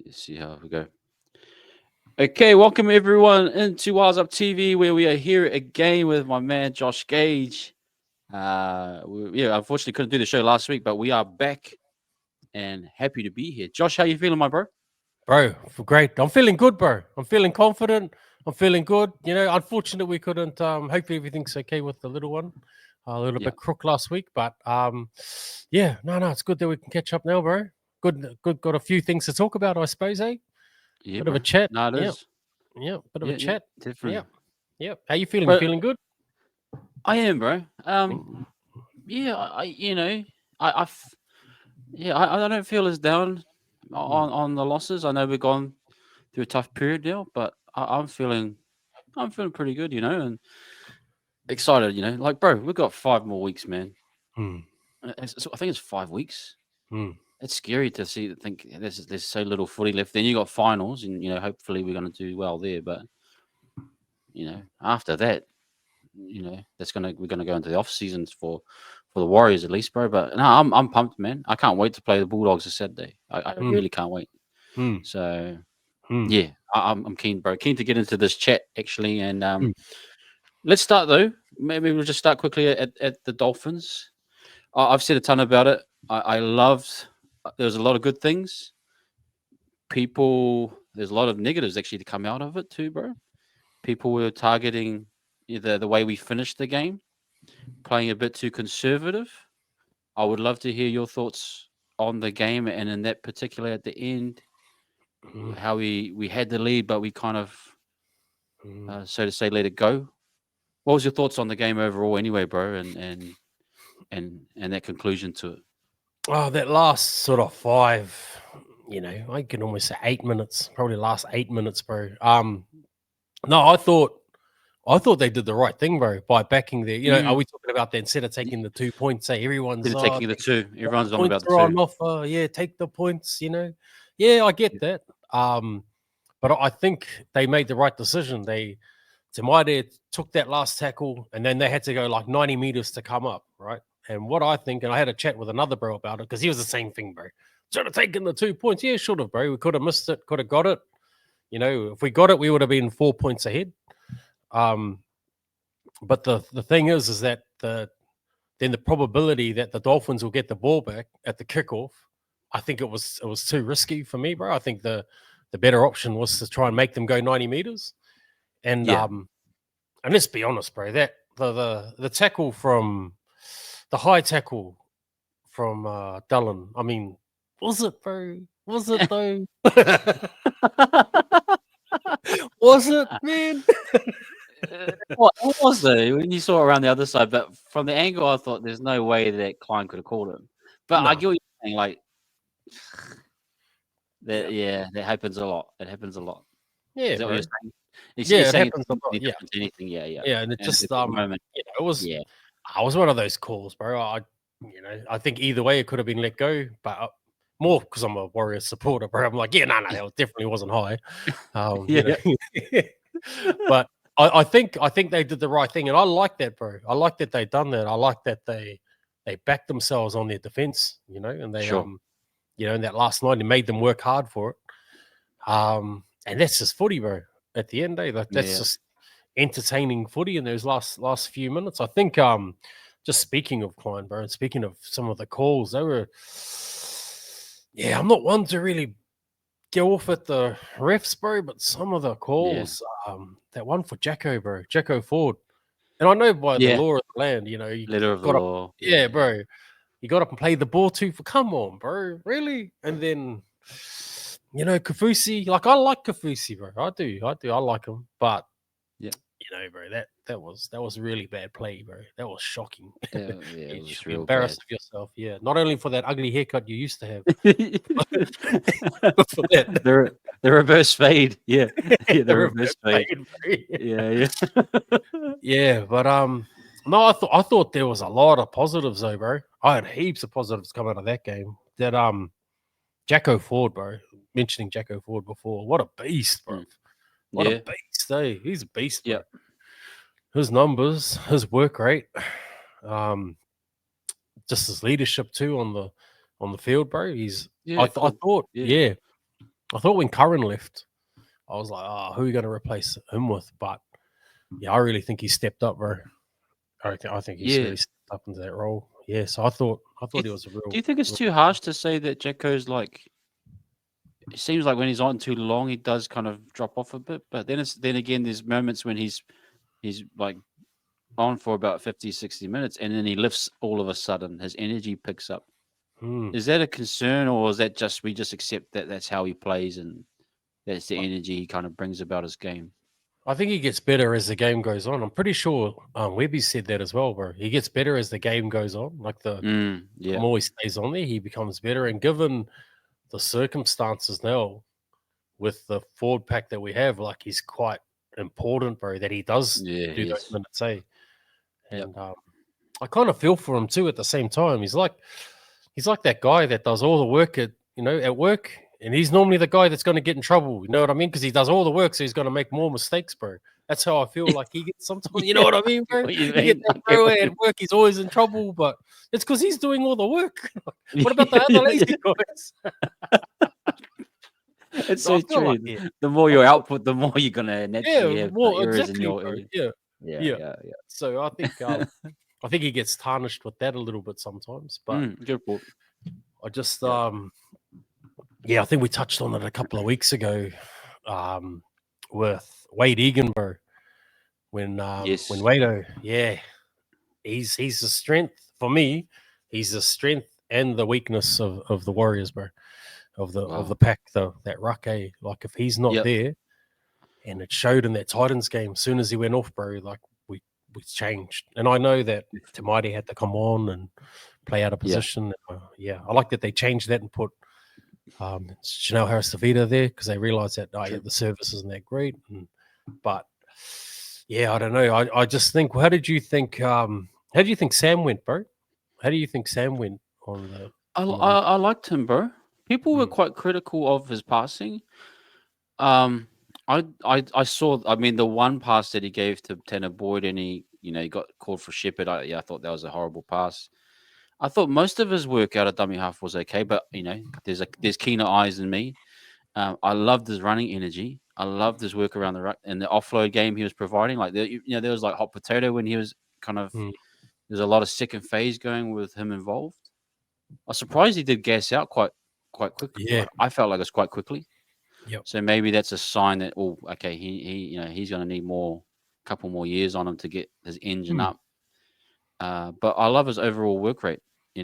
Let's see how we go. Okay, welcome everyone into Wise Up TV, where we are here again with my man Josh Gage. Unfortunately couldn't do the show last week, but we are back and happy to be here. Josh, how you feeling, my bro? Bro, great. I'm feeling good, bro. I'm feeling confident. I'm feeling good. Unfortunate we couldn't. Hopefully everything's okay with the little one. A little Yeah, bit crook last week, but no, it's good that we can catch up now, bro. Good. Got a few things to talk about, I suppose, eh? yeah, Bit of a bro. chat. No, it Yeah, is. yeah. Bit of a Yeah, chat. Yeah, definitely. yeah. How you feeling? You But feeling good? I am, bro. Mm. Yeah, I, f- I don't feel as down Mm. on the losses. I know we've gone through a tough period now, but I'm feeling pretty good, and excited, Like, bro, we've got 5 more weeks, man. Mm. I think it's 5 weeks. Mm. It's scary to think there's so little footy left. Then you got finals, and hopefully we're going to do well there. But after that, we're gonna go into the off seasons for the Warriors at least, bro. But no, I'm pumped, man. I can't wait to play the Bulldogs this Saturday. I Mm. really can't wait. Mm. So Mm. yeah, I'm keen, bro. Keen to get into this chat actually, and Mm. let's start though. Maybe we'll just start quickly at the Dolphins. I've said a ton about it. I loved. There's a lot of good things. There's a lot of negatives actually to come out of it too, bro. People were targeting either the way we finished the game, playing a bit too conservative. I would love to hear your thoughts on the game and in that particular at the end, Mm. how we had the lead, but we kind of, Mm. so to say, let it go. What was your thoughts on the game overall, anyway, bro? And that conclusion to it. Oh, that last sort of five, I can almost say 8 minutes, probably last 8 minutes, bro. No, I thought they did the right thing, bro, by backing their. Are Mm. we talking about that instead of taking the 2 points? Say everyone's Instead of taking the two, everyone's on about points the are two. on offer. Yeah, take the points. Yeah, I get that. Um, but I think they made the right decision. Tamaide took that last tackle, and then they had to go like 90 meters to come up, right? And what I think, and I had a chat with another bro about it because he was the same thing, bro. Should have taken the 2 points. Yeah, should have, bro. We could have missed it, could have got it. If we got it, we would have been 4 points ahead. Um, but the thing is that then the probability that the Dolphins will get the ball back at the kickoff, I think it was too risky for me, bro. I think the better option was to try and make them go 90 meters. And Yeah, and let's be honest, bro, that the tackle from the high tackle from Dallin, I mean, was it, bro? Was it though? Was it, man? Well, it was though when you saw it around the other side, but from the angle, I thought there's no way that Klein could have called him. But I No. get what you're saying, like that. Yeah. Yeah, that happens a lot. It happens a lot. Is Yeah, that what you're bro. saying? You're Yeah, it saying it's happens a lot. any Yeah. different to anything? Yeah, yeah. Yeah, and it And at just that moment, it was yeah, I was one of those calls, bro. I think either way it could have been let go, but more because I'm a Warriors supporter, bro. I'm like, yeah, no, that definitely wasn't high. yeah, yeah, But I think they did the right thing, and I like that, bro. I like that they done that. I like that they backed themselves on their defense, and they sure, in that last night, and made them work hard for it. And that's just footy, bro. At the end, that's yeah, just entertaining footy in those last few minutes. I think just speaking of Klein, bro, and speaking of some of the calls, they were I'm not one to really go off at the refs, bro, but some of the yeah, calls, that one for Jacko, bro, Jacko Ford. And I know by the yeah. law of the land, you Letter of the got up, law. Yeah, yeah, yeah, bro. You got up and played the ball too for come on, bro. Really? And then Kafusi, like I like Kafusi, bro. I do. I like him. But yeah. bro, that was really bad play, bro. That was shocking. Yeah, it You was should be real embarrassed bad. of yourself. Yeah. Not only for that ugly haircut you used to have, the but for that. the reverse fade. Yeah, yeah, the The reverse reverse fade. fade, bro. Yeah, yeah. Yeah, but no, I thought there was a lot of positives though, bro. I had heaps of positives come out of that game. That Jacko Ford, bro. Mentioning Jacko Ford before, what a beast, bro. Mm. What a Yeah, beast, eh? He's a beast, yeah, bro. His numbers, his work rate, um, just his leadership too on the field, bro. I yeah. thought, Yeah, yeah. I thought when Curran left, I was like, oh, who are you going to replace him with? But yeah, I really think he stepped up, bro. I think he's Yeah. really stepped up into that role. Yeah, so I thought Do you, he was a do real, you think it's real too harsh to say that Jacko's like? It seems like when he's on too long, he does kind of drop off a bit. But then again, there's moments when he's like on for about 50, 60 minutes, and then he lifts all of a sudden. His energy picks up. Hmm. Is that a concern, or is that just we just accept that that's how he plays and that's the energy he kind of brings about his game? I think he gets better as the game goes on. I'm pretty sure Webby said that as well, bro. He gets better as the game goes on. Like the Yeah, more he stays on there, he becomes better. And given the circumstances now with the forward pack that we have, like he's quite important, bro, that he does yeah, do he those is. minutes, eh? Yep. And I kind of feel for him too at the same time. He's like that guy that does all the work at work, and he's normally the guy that's going to get in trouble. You know what I mean? Because he does all the work, so he's going to make more mistakes, bro. That's how I feel like he gets sometimes. You know Yeah, what I I mean, get bro? what you You get mean. that I get bro what at you work, he's always in trouble, but it's because he's doing all the work. mean. What about the other lazy guys? It's So I so feel like, true. yeah, The more I your feel, output, the more you're gonna yeah, naturally have well, errors in exactly, your bro. area. Yeah, Yeah, yeah. yeah, So I think he gets tarnished with that a little bit sometimes, yeah. but Good point. I just Yeah. yeah, I think we touched on it a couple of weeks ago with Wade Egan, bro. When Yes. Wado, yeah, he's the strength for me. He's the strength and the weakness of the Warriors, bro. Of the Wow. pack, though, that ruck, eh? Like if he's not Yep. there, and it showed in that Titans game. As soon as he went off, bro, like we changed. And I know that Tamati had to come on and play out of Yeah. position. Yeah, I like that they changed that and put Chanel Harris Tavita there because they realized that yeah, True. the service isn't that great. But yeah, I don't know. I just think. How do you think Sam went, bro? How do you think Sam went on the week? I liked him, bro. People were Mm, quite critical of his passing. Um, I saw. I mean, the one pass that he gave to Tanner Boyd, and he got called for Shepherd. I thought that was a horrible pass. I thought most of his work out of dummy half was okay, but there's keener eyes than me. I loved his running energy. I loved his work around the ruck and the offload game he was providing. Like there was like hot potato when he was kind of. mm, There's a lot of second phase going with him involved. I was surprised he did gas out quite quick. yeah. I felt like it's quite quickly. Yep. So maybe that's a sign that okay, he's going to need couple more years on him to get his engine Mm. up. But I love his overall work rate. Do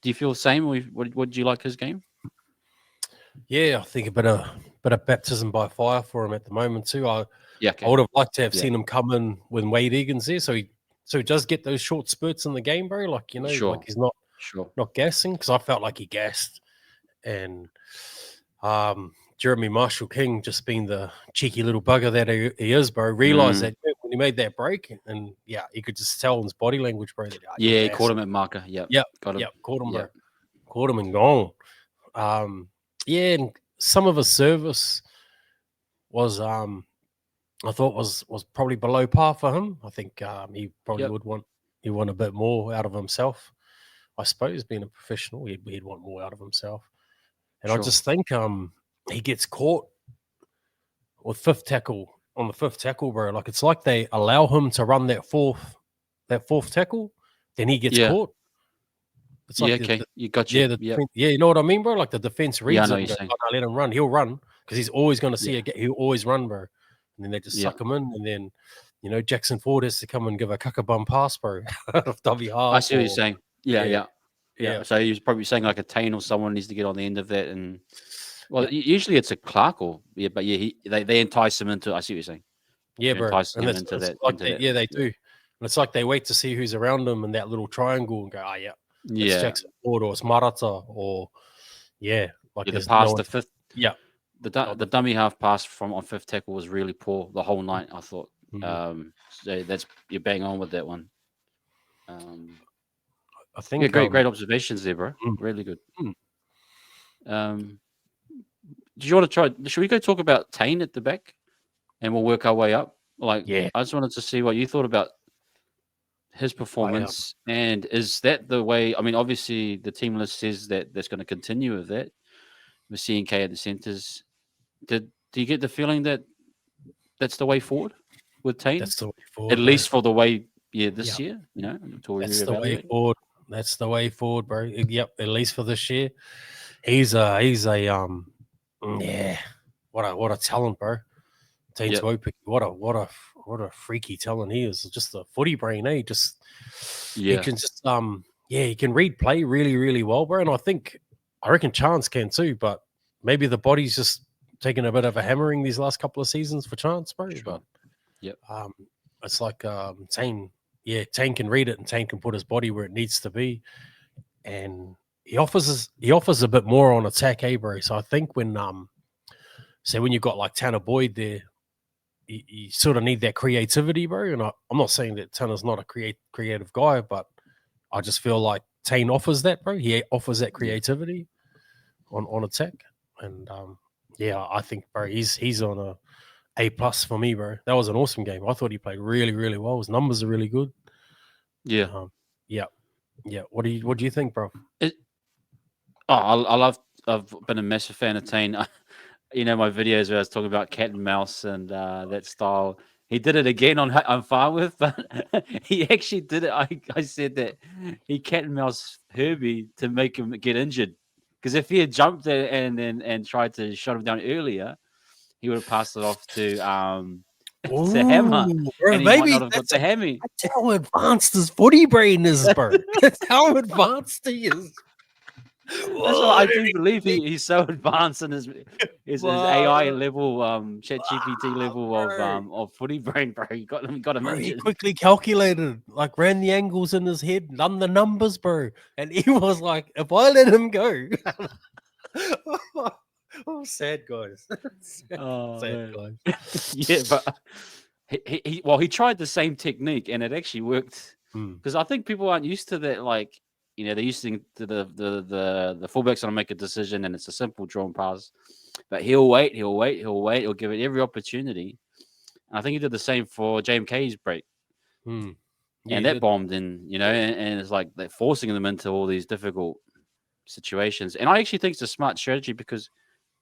you feel the same? What did you like his game? Yeah, I think a bit of baptism by fire for him at the moment too. Yeah. I Okay. would have liked to have Yeah. seen him come in when Wade Egan's there, so he does get those short spurts in the game, bro. Like like Sure. he's not Sure. gassing because I felt like he gassed, and Jeremy Marshall King just being the cheeky little bugger that he is, bro. Realized Mm. that when he made that break, and yeah, you could just tell in his body language, bro, that you're Yeah. He caught gassed. him at marker. Yep. Yep, Got him. yep, caught him, bro. Yep. Caught him and gone. Yeah, and some of his service was I thought was probably below par for him. I think he probably Yep. would want a bit more out of himself. I suppose being a professional, he'd want more out of himself. And I Sure. just think he gets caught with fifth tackle on the fifth tackle, bro. Like it's like they allow him to run that fourth tackle, then he gets Yeah. caught. It's Yeah. like Okay. You got you. Yep. yeah, you know what I mean, bro. Like the defense Yeah. I reads know it what and you're goes, saying. "Oh, no, let him run. He'll run because he's always going to see Yeah. he'll always run, bro." And then they just Yeah. suck him in, and then Jackson Ford has to come and give a cuckabum pass, bro, out of W I half see what you're or saying. Yeah. yeah, Yeah. yeah, Yeah. So he was probably saying like a Taine or someone needs to get on the end of that. And well, usually it's a Clark or yeah, but yeah, they entice him into. I see what you're saying. yeah, They're bro. enticing And him it's, into it's that. like Into they that. yeah they Yeah. do, and it's like they wait to see who's around them in that little triangle and go, "Ah, yeah, it's Yeah. Jackson Ford or it's Marata or yeah, like Yeah. The there's no pass, one." the fifth, Yeah, the not the the dummy half pass from on fifth tackle was really poor the whole night. I thought. mm, So that's you're bang on with that one. Um, I yeah, think great observations there, bro. mm, Really good. mm, Um, do you want to try? Should we go talk about Taine at the back, and we'll work our way up? Like, yeah, I just wanted to see what you thought about his I performance, and is that the way? I mean, obviously, the team list says that that's going to continue with that. with C&K at the centres. Do you get the feeling that that's the way forward with Taine? That's the way forward, At bro. least for the way, this Yeah. year, until we That's the way reevaluate. forward. That's the way forward, bro. Yep, at least for this year. He's a yeah. What a talent, bro. Taine Yep. Tuopiki. What a freaky talent he is. Just a footy brain, eh? Just he Yeah. can just he can read play really, really well, bro. And I reckon Chance can too, but maybe the body's just taking a bit of a hammering these last couple of seasons for Chance, bro. Sure. But Yep. it's like Taine. Yeah, Taine can read it and Taine can put his body where it needs to be, and he offers a bit more on attack, bro. So I think when when you've got like Tanner Boyd there, you sort of need that creativity, bro. And I'm not saying that Tanner's not a creative guy, but I just feel like Taine offers that, bro. He offers that creativity on attack, and I think, bro, he's on A+ for me, bro. That was an awesome game. I thought he played really, really well. His numbers are really good. Yeah. Yeah. What do you think, bro? I've been a massive fan of Taine. My videos where I was talking about cat and mouse and that style. He did it again on Farworth, but he actually did it. I said that he cat and mouse Herbie to make him get injured, because if he had jumped there and tried to shut him down earlier, he would have passed it off to Hammer, bro, and he might maybe not have got the hammy. that's how advanced his footy brain is, bro. That's how advanced he is. That's what I do believe. He's so advanced in his AI level, ChatGPT level of footy brain, bro. He got him Bro, he injured. quickly calculated, like ran the angles in his head, done the numbers, bro. And he was like, if I let him go. Sad guys. Sad guys. Yeah, but he tried the same technique and it actually worked, because I think people aren't used to that. Like, they're used to the fullback's gonna make a decision and it's a simple drawn pass, but he'll wait, he'll give it every opportunity. And I think he did the same for JMK's break. Yeah, And that bombed in, and it's like they're forcing them into all these difficult situations. And I actually think it's a smart strategy, because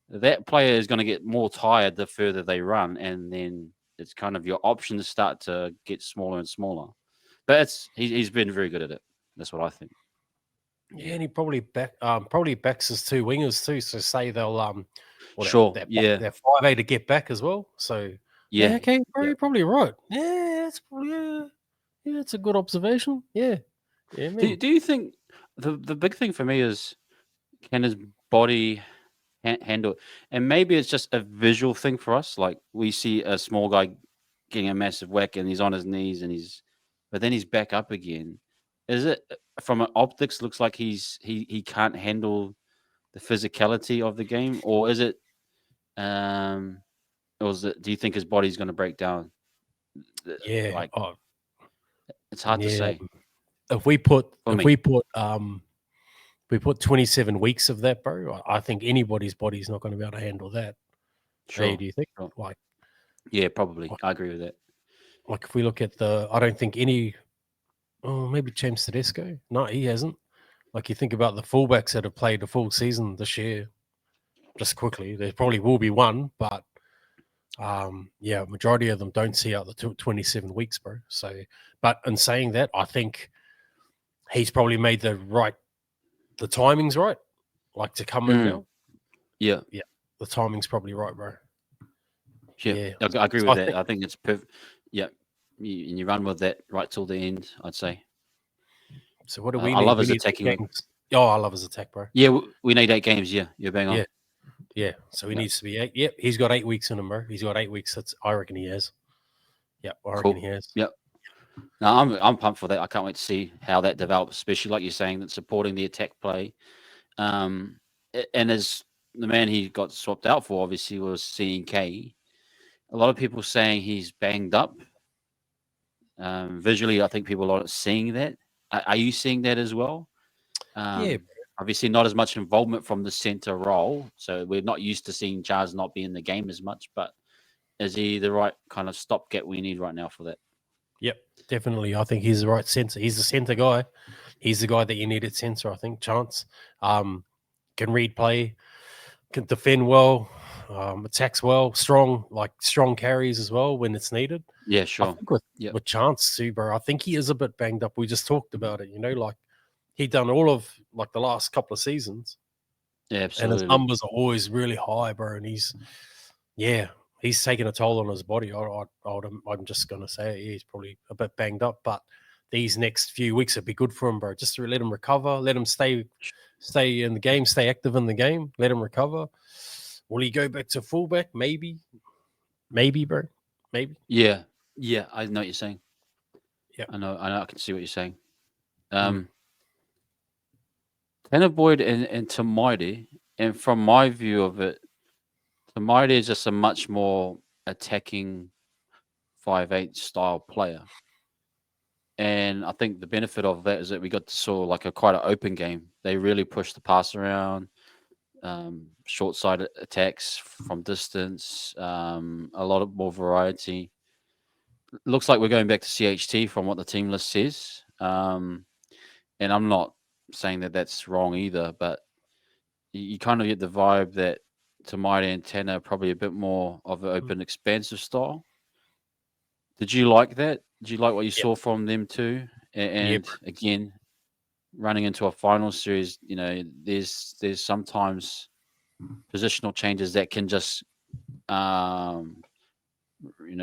that player is going to get more tired the further they run, and then it's kind of your options start to get smaller and smaller. But he's been very good at it. That's what I think. Yeah, and he probably backs his two wingers too. So say they'll Sure. that 5A to get back as well. So okay, bro, you're probably right. Yeah, that's probably it's a good observation. Yeah. Do you think the big thing for me is, can his body handle it? And maybe it's just a visual thing for us. Like, we see a small guy getting a massive whack and he's on his knees but then he's back up again. Is it, from an optics, looks like he can't handle the physicality of the game, or is it do you think his body's going to break down? Yeah. Like, it's hard to say. If we put 27 weeks of that, bro, I think anybody's body's not going to be able to handle that. Sure. Hey, do you think? Sure. Like, yeah, probably. I agree with that. Like, if we look at I don't think maybe James Tedesco. No, he hasn't. Like, you think about the fullbacks that have played the full season this year, just quickly, there probably will be one, but majority of them don't see out the 27 weeks, bro. So, but in saying that, I think he's probably made the timing's right, like, to come in now. Yeah. The timing's probably right, bro. Yeah. I agree with that. I think it's perfect. Yeah. And you run with that right till the end, I'd say. So what do we I need? love his attacking. Oh, I love his attack, bro. Yeah, we need 8 games. Yeah, you're bang on. Yeah. So he needs to be 8. Yep, he's got 8 weeks in him, bro. He's got 8 weeks. I reckon he has. Yep, I reckon he has. Yep. No, I'm pumped for that. I can't wait to see how that develops, especially like you're saying, that supporting the attack play. And as the man he got swapped out for, obviously, was C&K. A lot of people saying he's banged up. Visually, I think people are seeing that. Are you seeing that as well? Yeah. Obviously, not as much involvement from the center role, so we're not used to seeing Charles not be in the game as much. But is he the right kind of stopgap we need right now for that? Yep, definitely. I think he's the right center. He's the center guy. He's the guy that you need at center, I think. Chance can read play, can defend well, attacks well, strong carries as well when it's needed. Yeah, I sure. think Yep. with Chance too, bro. I think he is a bit banged up. We just talked about it, like he done all of like the last couple of seasons, Yeah, and his absolutely. numbers are always really high, bro. And he's taking a toll on his body. I'm just gonna say it. He's probably a bit banged up, but these next few weeks would be good for him, bro. Just to let him recover, let him stay in the game, stay active in the game, let him recover. Will he go back to fullback? Maybe, bro. Maybe. Yeah, yeah, I know what you're saying. Yeah. I know, I can see what you're saying. Mm. Tanner Boyd and Tamaiti, and from my view of it, Tamaiti is just a much more attacking 5'8" style player. And I think the benefit of that is that we got to saw like a quite an open game. They really pushed the pass around, short side attacks from distance, a lot of more variety. Looks like we're going back to CHT from what the team list says. And I'm not saying that that's wrong either, but you kind of get the vibe that Tamaiti and Tanner are probably a bit more of an open, expansive style. Did you like that? Did you like what you Yeah. saw from them too? Yeah, And again, running into a final series, there's sometimes positional changes that can just um,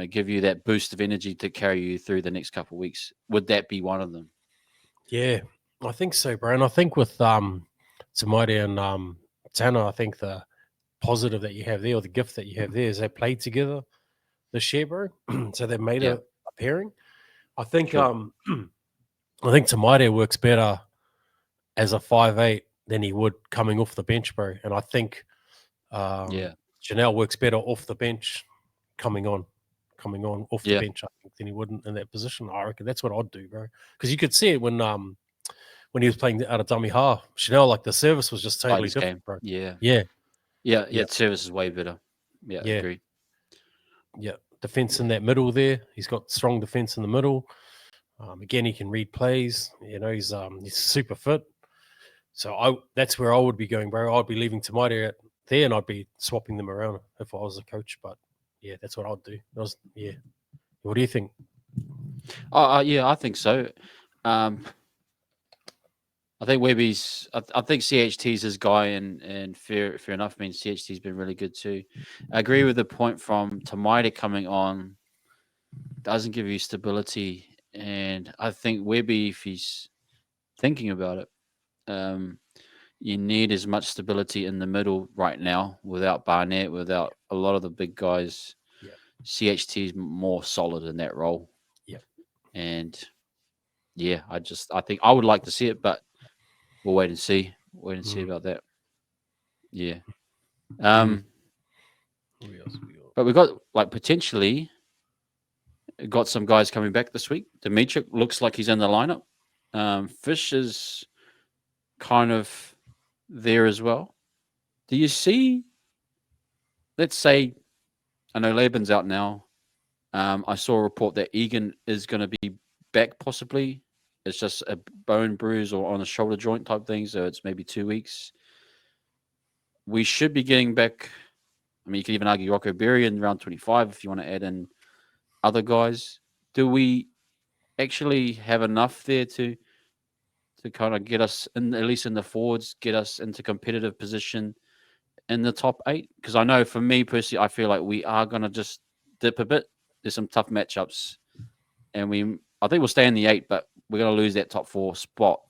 give you that boost of energy to carry you through the next couple of weeks. Would that be one of them? Yeah, I think so, bro. And I think with Tamaiti and Tanner, I think the positive that you have there, or the gift that you have there, is they played together this year, bro. So they made Yeah, a pairing. I think sure. I think Tamaiti works better as a 5'8" than he would coming off the bench, bro. And I think Yeah, Janelle works better off the bench, coming on off the yeah. bench, I think, than he would in that position. I reckon that's what I'd do, bro. Because you could see it when he was playing out of dummy half. Chanel, like the service was just Like totally this game. different, bro. Yeah, Yeah, yeah, yeah. yeah, The service is way better. Yeah, yeah, agree. yeah. Defense in Yeah, that middle there. He's got strong defense in the middle. Again, he can read plays. He's super fit. So that's where I would be going, bro. I'd be leaving Tamaiti out there, and I'd be swapping them around if I was a coach. But yeah, that's what I'd do. Yeah. What do you think? yeah, I think so. Um, I think Webby's. I think CHT's his guy, and fair enough. I mean, CHT's been really good too. I agree with the point from Tamaiti coming on doesn't give you stability, and I think Webby, if he's thinking about it, um, you need as much stability in the middle right now without Barnett, without a lot of the big guys. Yeah, CHT is more solid in that role, yeah, and yeah, I think I would like to see it, but we'll wait and see. Wait and see mm, about that. Yeah. mm. Um, Who else we got? but we got like potentially got some guys coming back this week. Dimitri looks like he's in the lineup. Fish is kind of there as well. Do you see? Let's say I know Laban's out now. I saw a report that Egan is going to be back possibly. It's just a bone bruise or on a shoulder joint type thing, so it's maybe 2 weeks. We should be getting back. I mean, you could even argue Rocco Berry in round 25 if you want to add in other guys. Do we actually have enough there to kind of get us in, at least in the forwards, get us into competitive position in the top 8? Because I know for me personally, I feel like we are going to just dip a bit. There's some tough matchups, and I think we'll stay in the 8, but we're going to lose that top 4 spot.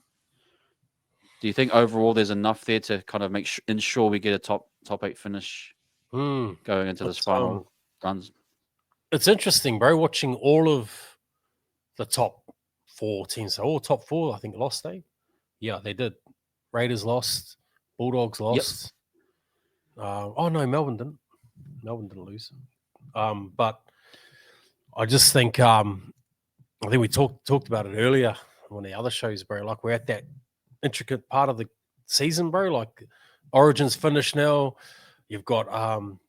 Do you think overall there's enough there to kind of ensure we get a top 8 finish going into this It's final runs? it's interesting, bro. Watching all of the top 4 teams, so all top 4, I think lost. Yeah, they did. Raiders lost. Bulldogs Yep. lost. Oh no, Melbourne didn't. Melbourne didn't lose. But I just think I think we talked about it earlier on one of the other shows, bro. Like we're at that intricate part of the season, bro. Like Origin's finished now. You've got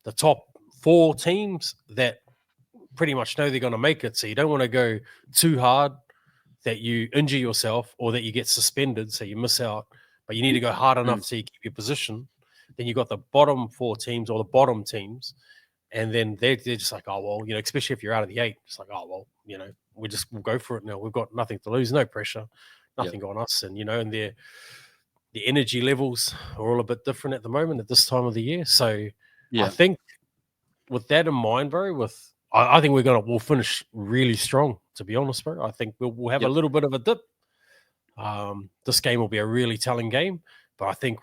the top 4 teams that pretty much know they're going to make it. So you don't want to go too hard that you injure yourself or that you get suspended, so you miss out. But you need to go hard enough Mm, so you keep your position. then you got the bottom 4 teams or the bottom teams, and then they're just like, oh well, especially if you're out of the 8, it's like, oh well, we'll go for it now. We've got nothing to lose, no pressure, nothing on us, and and the energy levels are all a bit different at the moment at this time of the year. So I think with that in mind, bro, I think we'll finish really strong. To be honest, bro, I think we'll have a little bit of a dip. This game will be a really telling game, but I think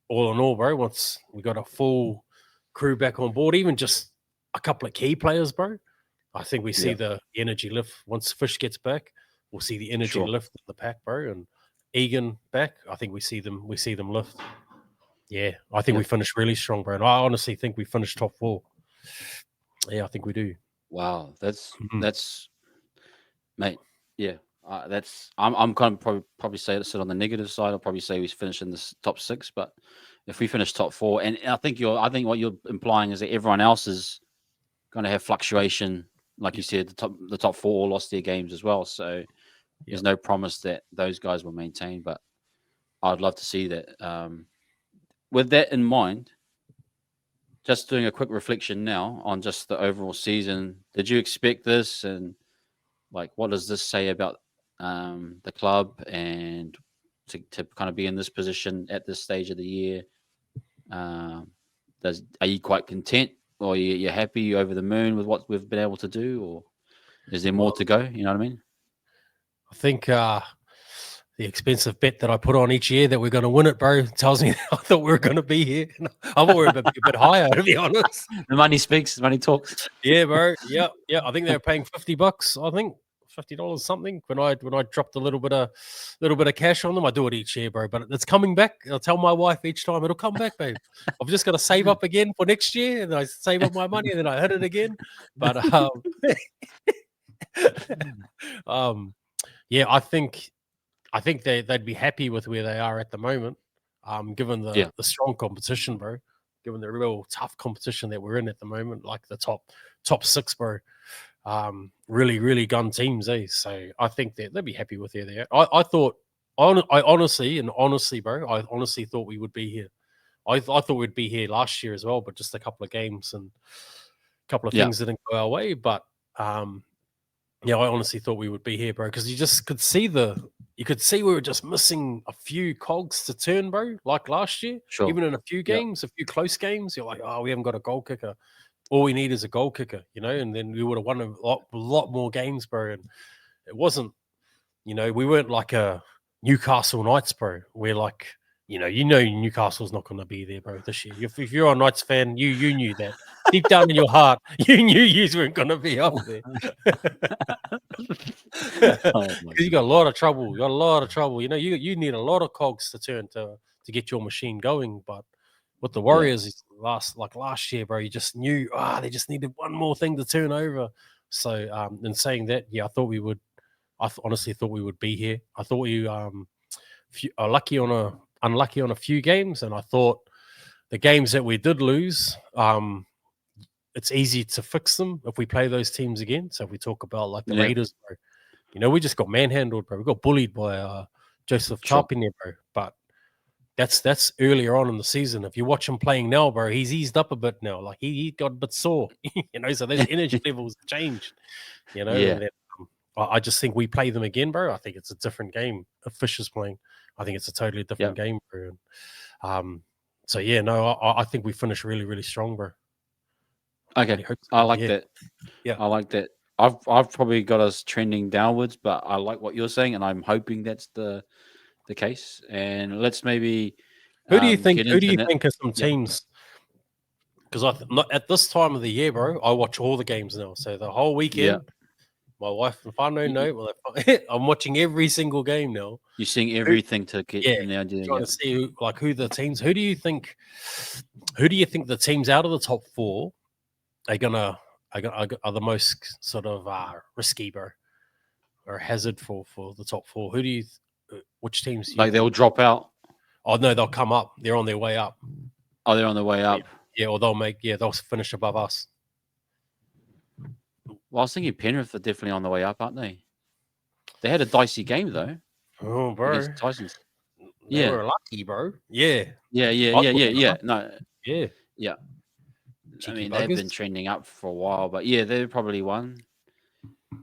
all in all, bro, once we got a full crew back on board, even just a couple of key players, bro, I think we see the energy lift. Once Fish gets back, we'll see the energy lift in the pack, bro. And Egan back, I think we see them lift. Yeah, I think we finish really strong, bro. And I honestly think we finish top 4. Yeah, I think we do. Wow, that's mate. Yeah, I'm kind of probably say sit on the negative side. I'll probably say we finish in the top 6, but if we finish top 4, and I think what you're implying is that everyone else is going to have fluctuation, like you said. The top 4 all lost their games as well, so there's no promise that those guys will maintain. But I'd love to see that. With that in mind, just doing a quick reflection now on just the overall season, did you expect this? And like, what does this say about the club and to kind of be in this position at this stage of the year? Are you quite content, or you're happy, you over the moon with what we've been able to do, or is there more to go? You know what I mean? I think the expensive bet that I put on each year that we're going to win it, bro, tells me I thought we were going to be here. I thought we were a bit higher, to be honest. The money speaks, the money talks. Yeah, bro. Yeah. I think they were paying $50. I think $50 something when I dropped a little bit of cash on them. I do it each year, bro, but it's coming back. I'll tell my wife each time it'll come back, babe. I've just got to save up again for next year, and I save up my money, and then I hit it again. But yeah, I think they'd be happy with where they are at the moment, given the strong competition, bro. Given the real tough competition that we're in at the moment, like the top 6, bro. Really, really gun teams, eh? So I think they'd be happy with where they are. I honestly, bro, I honestly thought we would be here. I thought we'd be here last year as well, but just a couple of games and a couple of things didn't go our way. But yeah, I honestly thought we would be here, bro, because you just could see we were just missing a few cogs to turn, bro, like last year. Sure. Even in a few games, a few close games, you're like, oh, we haven't got a goal kicker. All we need is a goal kicker, and then we would have won a lot more games, bro. And it wasn't, we weren't like a Newcastle Knights, bro. We're like, Newcastle's not going to be there, bro, this year. If you're a Knights fan, you knew that. Deep down in your heart, you knew you weren't going to be up there. Because you got a lot of trouble. You got a lot of trouble. You need a lot of cogs to turn to get your machine going. But with the Warriors, last year, bro, you just knew they just needed one more thing to turn over. So, in saying that, I thought we would. I honestly thought we would be here. I thought we are unlucky on a few games, and I thought the games that we did lose, it's easy to fix them if we play those teams again. So if we talk about like the Raiders, bro, we just got manhandled, bro. We got bullied by Joseph Tarpinier, bro. But that's earlier on in the season. If you watch him playing now, bro, he's eased up a bit now. Like he got a bit sore, so those energy levels changed, And then, I just think we play them again, bro. I think it's a different game. If Fish is playing, I think it's a totally different game, bro. And, so yeah, no, I think we finish really, really strong, bro. Okay, I like that. Yeah, I like that. I've probably got us trending downwards, but I like what you're saying, and I'm hoping that's the case. And let's maybe who do you think are some teams? Because at this time of the year, bro, I watch all the games now. So the whole weekend, my wife and Whānau know. Well, I'm watching every single game now. You're seeing everything to get an idea. Trying to see who the teams. Who do you think the teams out of the top 4 are the most sort of risky, bro, or hazard for the top 4? Who do you? Which teams? They'll drop out. Oh no, they'll come up. They're on their way up. Oh, they're on their way up. Yeah, or they'll finish above us. Well, I was thinking Penrith are definitely on the way up, aren't they? They had a dicey game though. Oh, bro. Titans. They were lucky, bro. Yeah. I'd put them Yeah. up. No, Yeah, yeah. I cheeky mean, they've been buggers. trending up for a while, but yeah, they're probably one.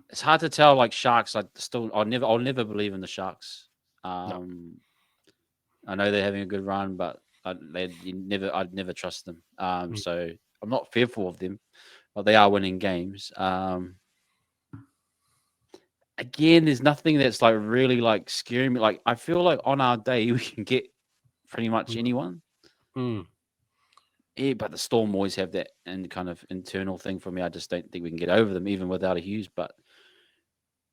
It's hard to tell. Like Sharks, I'll never believe in the Sharks. No. Um, I know they're having a good run, but I'd never trust them. Mm, So I'm not fearful of them, but they are winning games. Again, there's nothing that's like really like scaring me. Like I feel like on our day we can get pretty much mm, anyone. mm. Yeah, but the Storm always have that and kind of internal thing for me. I just don't think we can get over them even without a Hughes. But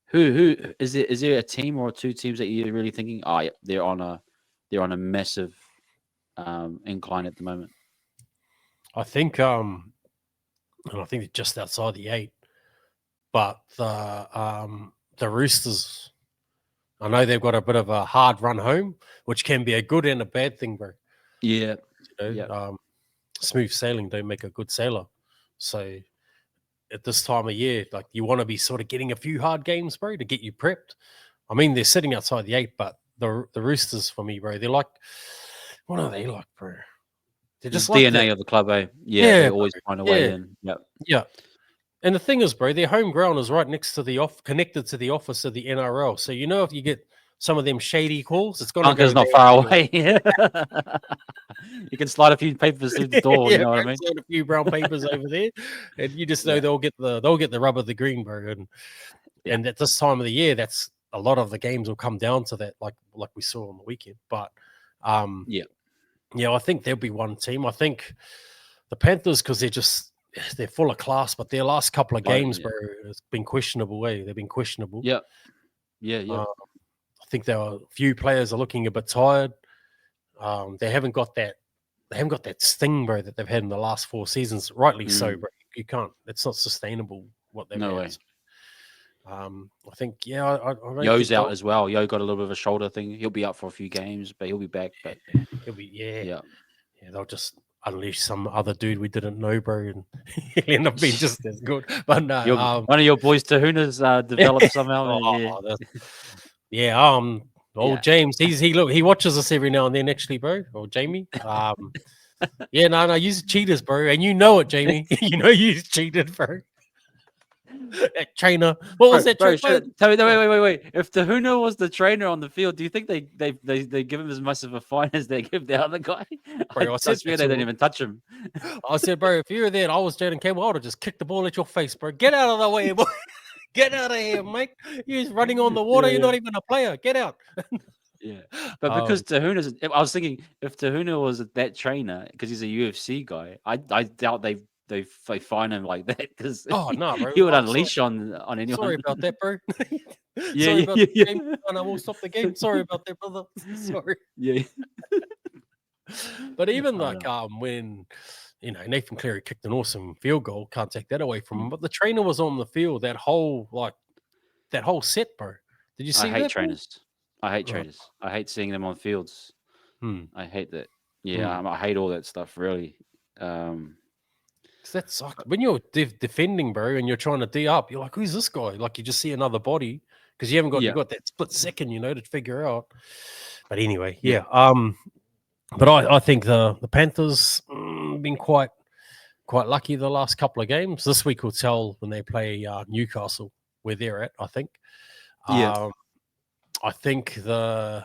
who is there? Is there a team or two teams that you're really thinking? Oh, yeah, they're on a massive incline at the moment. I think and I think they're just outside the 8. But the Roosters, I know they've got a bit of a hard run home, which can be a good and a bad thing, bro. Yeah, You yeah. know, smooth sailing don't make a good sailor. So at this time of year, like you want to be sort of getting a few hard games, bro, to get you prepped. I mean, they're sitting outside the 8, but the Roosters for me, bro, they're like, what are they like, bro? They're The just like that. DNA of the club, eh? Yeah, they Yeah, always bro. find a way Yeah, in. Yep. yeah. And the thing is, bro, their home ground is right next to the connected to the office of the NRL. So you know if you get some of them shady calls, it's gonna Bunker's go not there far anyway. away. You can slide a few papers through the door. You Yeah, know what I bro, mean? slide a few brown papers over there, and you just know Yeah, they'll get the rub of the green, bro. yeah, And at this time of the year, that's a lot of the games will come down to that, like we saw on the weekend. But yeah. yeah, I think there'll be one team. I think the Panthers, because they're full of class, but their last couple of Like, games, yeah, bro, it's been questionable. They've been questionable. yeah, yeah. Uh, I think there are a few players are looking a bit tired. They haven't got that. They haven't got that sting, bro, that they've had in the last 4 seasons. Rightly so, Mm, bro. You can't. It's not sustainable what they've no had. way. So, I think, yeah, I don't Yo's think out they'll. as well. Yo got a little bit of a shoulder thing. He'll be out for a few games, but he'll be back. But He'll be, yeah, yeah, yeah. They'll just unleash some other dude we didn't know, bro, and he'll end up being just as good. But no, one of your boys, Tahuna's developed somehow, and yeah, oh, yeah, old yeah. James, he watches us every now and then, actually, bro. Or Jamie, yeah, no, use cheaters, bro, and you know it, Jamie. You know you cheated, bro. That trainer, what was that Bro, trainer? tell me, no, wait. If Tahuna was the trainer on the field, do you think they give him as much of a fine as they give the other guy? Bro, I I said swear that they to don't him. even touch him. I said, bro, if you were there and I was Jaden Campbell, I would have just kicked the ball at your face, bro. Get out of the way, boy. Get out of here, mate. You're just running on the water. Yeah, You're yeah. not even a player. Get out. Yeah, but because Um, Tahuna's, I was thinking if Tahuna was that trainer because he's a UFC guy, I doubt they fine him like that because oh no, bro. he would Oh, sorry, unleash on sorry anyone. about that, bro. Yeah, Sorry yeah, about yeah, the game. yeah, And I will stop the game. Sorry about that, brother. Sorry. yeah. But even I like know. when Nathan Cleary kicked an awesome field goal, can't take that away from him. Mm. But the trainer was on the field that whole set, bro. Did you I see hate that, bro? trainers. I hate Oh, trainers. I hate seeing them on fields. hmm, I hate that. Yeah, hmm. I hate all that stuff. Really. Um, 'Cause that's like when you're defending, bro, and you're trying to D up, you're like, who's this guy? Like you just see another body because you yeah, got that split second, to figure out. But anyway, yeah, yeah. But I think the Panthers been quite lucky the last couple of games. This week will tell when they play Newcastle where they're at. I think. yeah. Um, I think the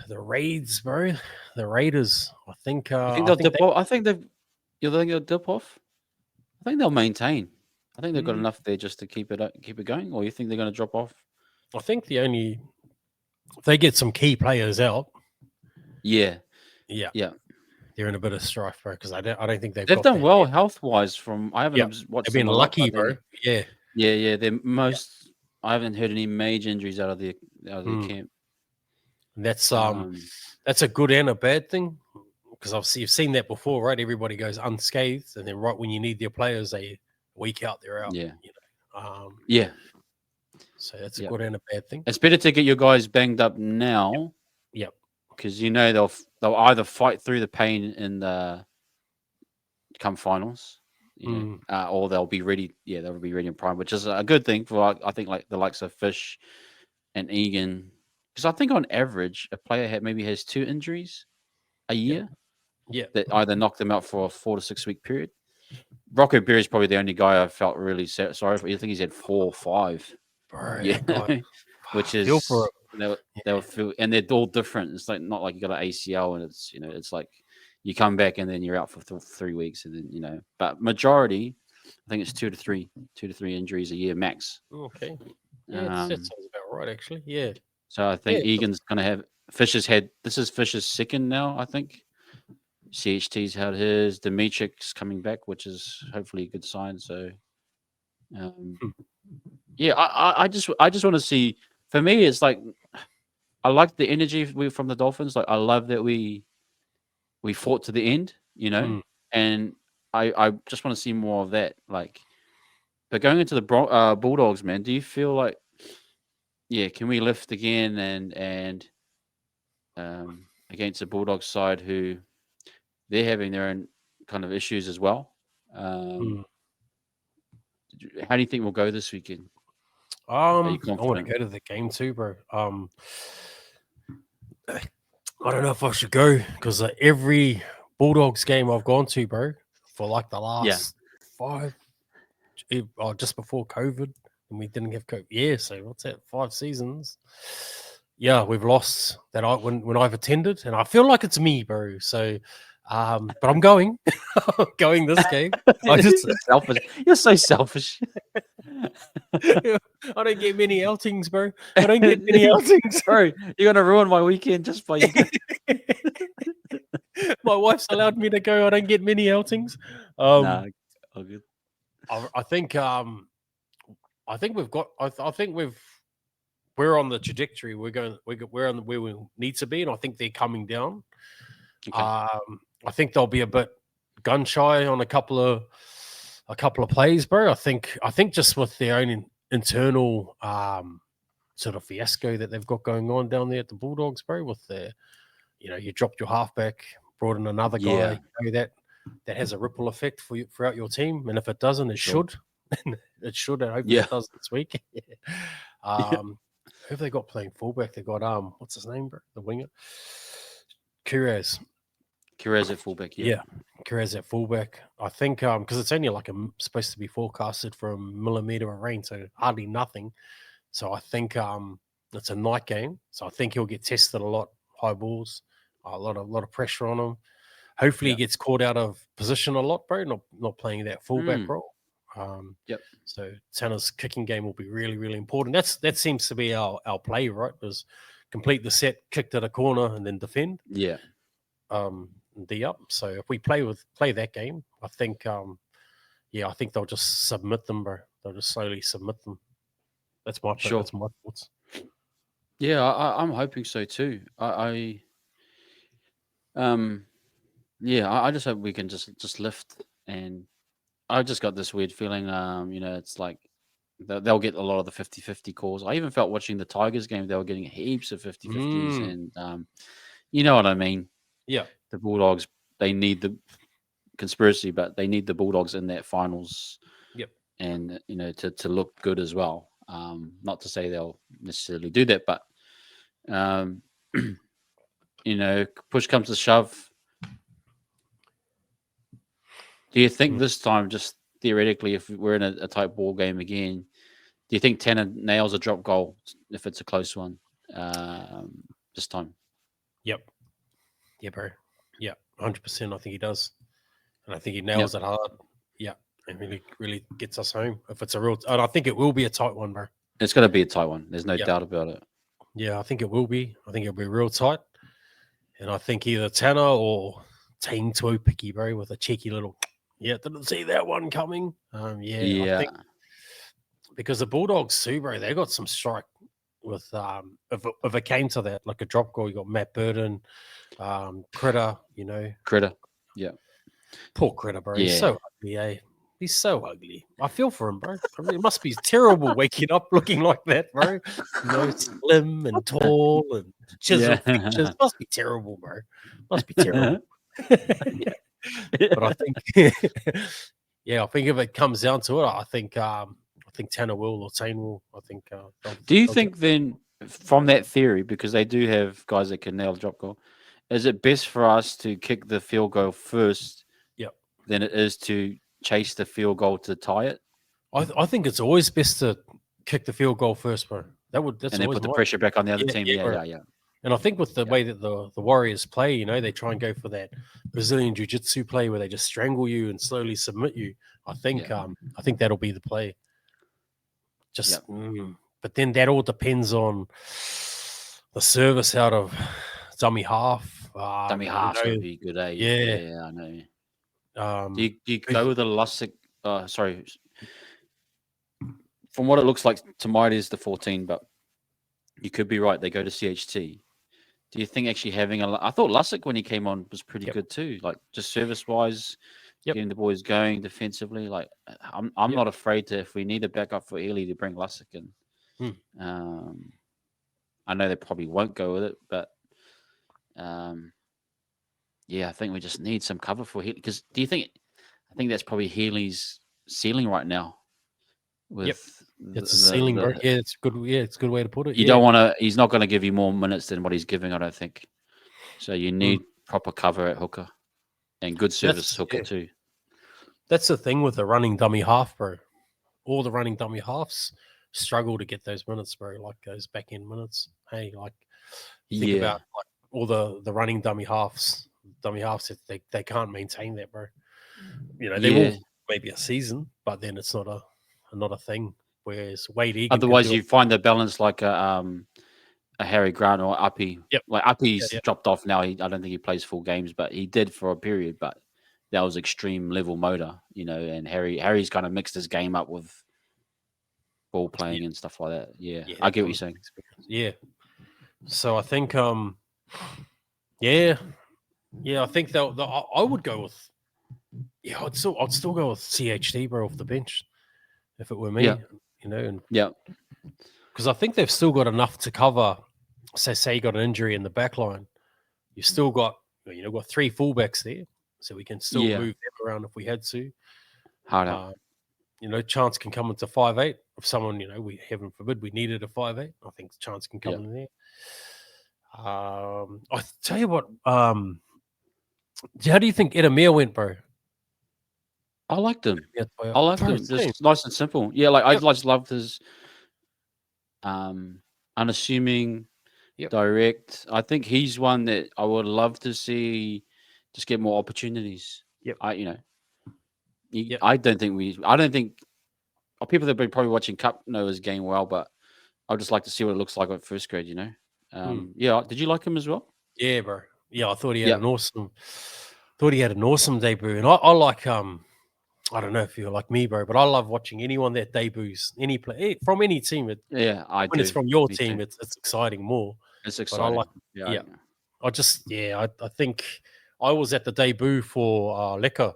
Raids, bro, the Raiders. You think I they'll think dip they. off? I think they've. You think they'll dip off? I think they'll maintain. I think they've got mm, enough there just to keep it going. Or you think they're going to drop off? I think if they get some key players out, Yeah, yeah, yeah. they're in a bit of strife, bro. Because I don't think they've They've got done that well yet. health wise. From I haven't Yeah, they've watched been them a lot, lucky, but bro. Yeah, yeah. They're yeah. most. I haven't heard any major injuries out of their Mm. camp. That's Um, that's a good and a bad thing because obviously you've seen that before, right? Everybody goes unscathed, and then right when you need their players, they week out, they're out. yeah, Um, yeah, so that's a yeah. good and a bad thing. It's better to get your guys banged up now Yep. because they'll either fight through the pain in the come finals, Mm. or they'll be ready. Yeah, they'll be ready in prime, which is a good thing for I think like the likes of Fish and Egan, because I think on average a player maybe has 2 injuries a year Yeah. that either knocked them out for a 4 to 6 week period. Rocco Berry is probably the only guy I felt really sorry for. I think he's had 4 or 5. Bro, Yeah, that guy, which feel for is him. they'll feel, and they're all different. It's like not like you got an ACL and it's it's like you come back and then you're out for 3 weeks and then but majority, I think it's 2 to 3 injuries a year max. Okay. Yeah, that Um, sounds about right, actually. Yeah. so I Yeah. think Egan's going to have Fisher's had. This is Fisher's second now, I think. CHT's had his. Dimitrik's coming back, which is hopefully a good sign. So, Hmm. yeah, I just want to see. For me, it's like I like the energy from the Dolphins. Like I love that we fought to the end, Hmm. and I just want to see more of that. Like, but going into the Bulldogs, man, do you feel like can we lift again and against the Bulldogs side who they're having their own kind of issues as well. Hmm. How do you think we'll go this weekend? Are you I want to confident? go to the game too, bro. I don't know if I should go because every Bulldogs game I've gone to, bro, for like the Yeah. last 5, just before COVID, and we didn't have COVID. Yeah, so what's that? 5 seasons. Yeah, we've lost that when I've attended, and I feel like it's me, bro. So, but I'm going, I'm going this game. I just You're selfish. You're so selfish. I don't get many outings, bro. I don't get many outings. Bro, you're gonna ruin my weekend just by you. My wife's allowed me to go. I don't get many outings. Nah, all good. I think we've got. I think we're on the trajectory. We're on where we need to be, and I think they're coming down. Okay. I think they'll be a bit gun shy on a couple of plays, bro. I think just with their own internal sort of fiasco that they've got going on down there at the Bulldogs, bro. With their, you dropped your halfback, brought in another Yeah. guy, that has a ripple effect throughout your team, and if it doesn't, it should. It should, and hopefully Yeah. it does this week. Who have they got playing fullback? They got what's his name, bro? The winger, Kōrero. Kōrero at fullback. Yeah, Kōrero at fullback. I think because it's only like supposed to be forecasted for a millimeter of rain, so hardly nothing. So I think it's a night game. So I think he'll get tested a lot, high balls, a lot of pressure on him. Hopefully he gets caught out of position a lot, bro. Not playing that fullback role. Yep. So Tana's kicking game will be really, really important. That seems to be our play, right? Was complete the set, kick to the corner, and then defend. Yeah. D up. So if we play that game, I think I think they'll just submit them, bro. They'll just slowly submit them. That's my Sure. That's my thoughts. Yeah, I'm hoping so too. I just hope we can just lift, and I just got this weird feeling. It's like they'll get a lot of the 50-50 calls. I even felt watching the Tigers game; they were getting heaps of 50-50s, and you know what I mean. Yeah, The Bulldogs, they need the conspiracy, but they need the Bulldogs in that finals. Yep. And to look good as well. Not to say they'll necessarily do that, but push comes to shove. Do you think this time, just theoretically, if we're in a tight ball game again, do you think Taine nails a drop goal if it's a close one this time? Yep. Yeah, bro. Yeah, 100%. I think he does, and I think he nails it hard. Yeah, and really, really gets us home if it's a real. And I think it will be a tight one, bro. It's going to be a tight one. There's no doubt about it. Yeah, I think it will be. I think it'll be real tight, and I think either Taine or Taine picky, bro, with a cheeky little. Yeah, didn't see that one coming. I think because the Bulldogs too, bro, they got some strike with if it came to that, like a drop goal, you got Matt Burton, Critter, Critter, yeah, poor Critter, bro. He's yeah. so ugly, eh? He's so ugly. I feel for him, bro. I mean, it must be terrible waking up looking like that, bro. Slim and tall and chiseled features. Must be terrible, bro. Must be terrible. But I think, I think if it comes down to it, I think Taine will or Taine will. I think. Do you think then, from that theory, because they do have guys that can nail drop goal, is it best for us to kick the field goal first Yep. than it is to chase the field goal to tie it I think it's always best to kick the field goal first, bro. That's and then always put the my pressure back on the other yeah, team? yeah, Yeah, bro. yeah, yeah. And I think with the Yeah. way that the Warriors play, you know, they try and go for that Brazilian jiu-jitsu play where they just strangle you and slowly submit you. I think that'll be the play. Just, but then that all depends on the service out of dummy half. Dummy You half's got to know, be good, eh? yeah. Yeah, I know. Do Um, you go with the Lussick? Sorry, from what it looks like, tonight is the 14, but you could be right. They go to CHT. Do you think actually having I thought Lussick when he came on was pretty yep, good too, like just service wise, yep, getting the boys going defensively. Like I'm yep. not afraid to if we need a backup for Ely to bring Lussick in. Hmm. I know they probably won't go with it, but um, yeah, I think we just need some cover for Healy. Because do you think? I think that's probably Healy's ceiling right now. Yep. With It's a ceiling, bro. Yeah, it's good. Yeah, it's a good way to put it. you Yeah. don't want to. He's not going to give you more minutes than what he's giving. I don't think. So you Mm. need proper cover at hooker and good service hooker Yeah. too. That's the thing with the running dummy half, bro. All the running dummy halves struggle to get those minutes, bro. Like those back end minutes. Hey, like you think about like all the running dummy halves, they can't maintain that, bro. You know, they will maybe a season, but then it's not a thing. Whereas Wade Egan can Otherwise, do it. you find the balance like a Harry Grant or Uppy. Yep. Like Uppy's Yeah. dropped off now. I don't think he plays full games, but he did for a period. But that was extreme level motor, And Harry's kind of mixed his game up with ball playing and stuff like that. Yeah, I get what you're saying. Yeah. So I think yeah, I think I would go with I'd still go with CHD, bro, off the bench if it were me. Yeah. And Yeah. because I think they've still got enough to cover. Say you got an injury in the back line, you've still got got three fullbacks there, so we can still move them around if we had to. Hard out. Chance can come into 5'8". If someone, we heaven forbid we needed a 5'8", I think chance can come in there. I tell you what, how do you think Edamir went, bro? I liked him. Yeah, I liked him. Just nice and simple. Yeah, like I just loved his unassuming, direct. I think he's one that I would love to see just get more opportunities. Yep. I don't think people that have been probably watching Cup know his game well, but I'd just like to see what it looks like at first grade, Yeah. Did you like him as well? Yeah, bro. Yeah, I thought he had an awesome debut. And I like I don't know if you're like me, bro, but I love watching anyone that debuts any play from any team. I do. When it's from your Me team, too. it's exciting more. It's But exciting. I think I was at the debut for Lecker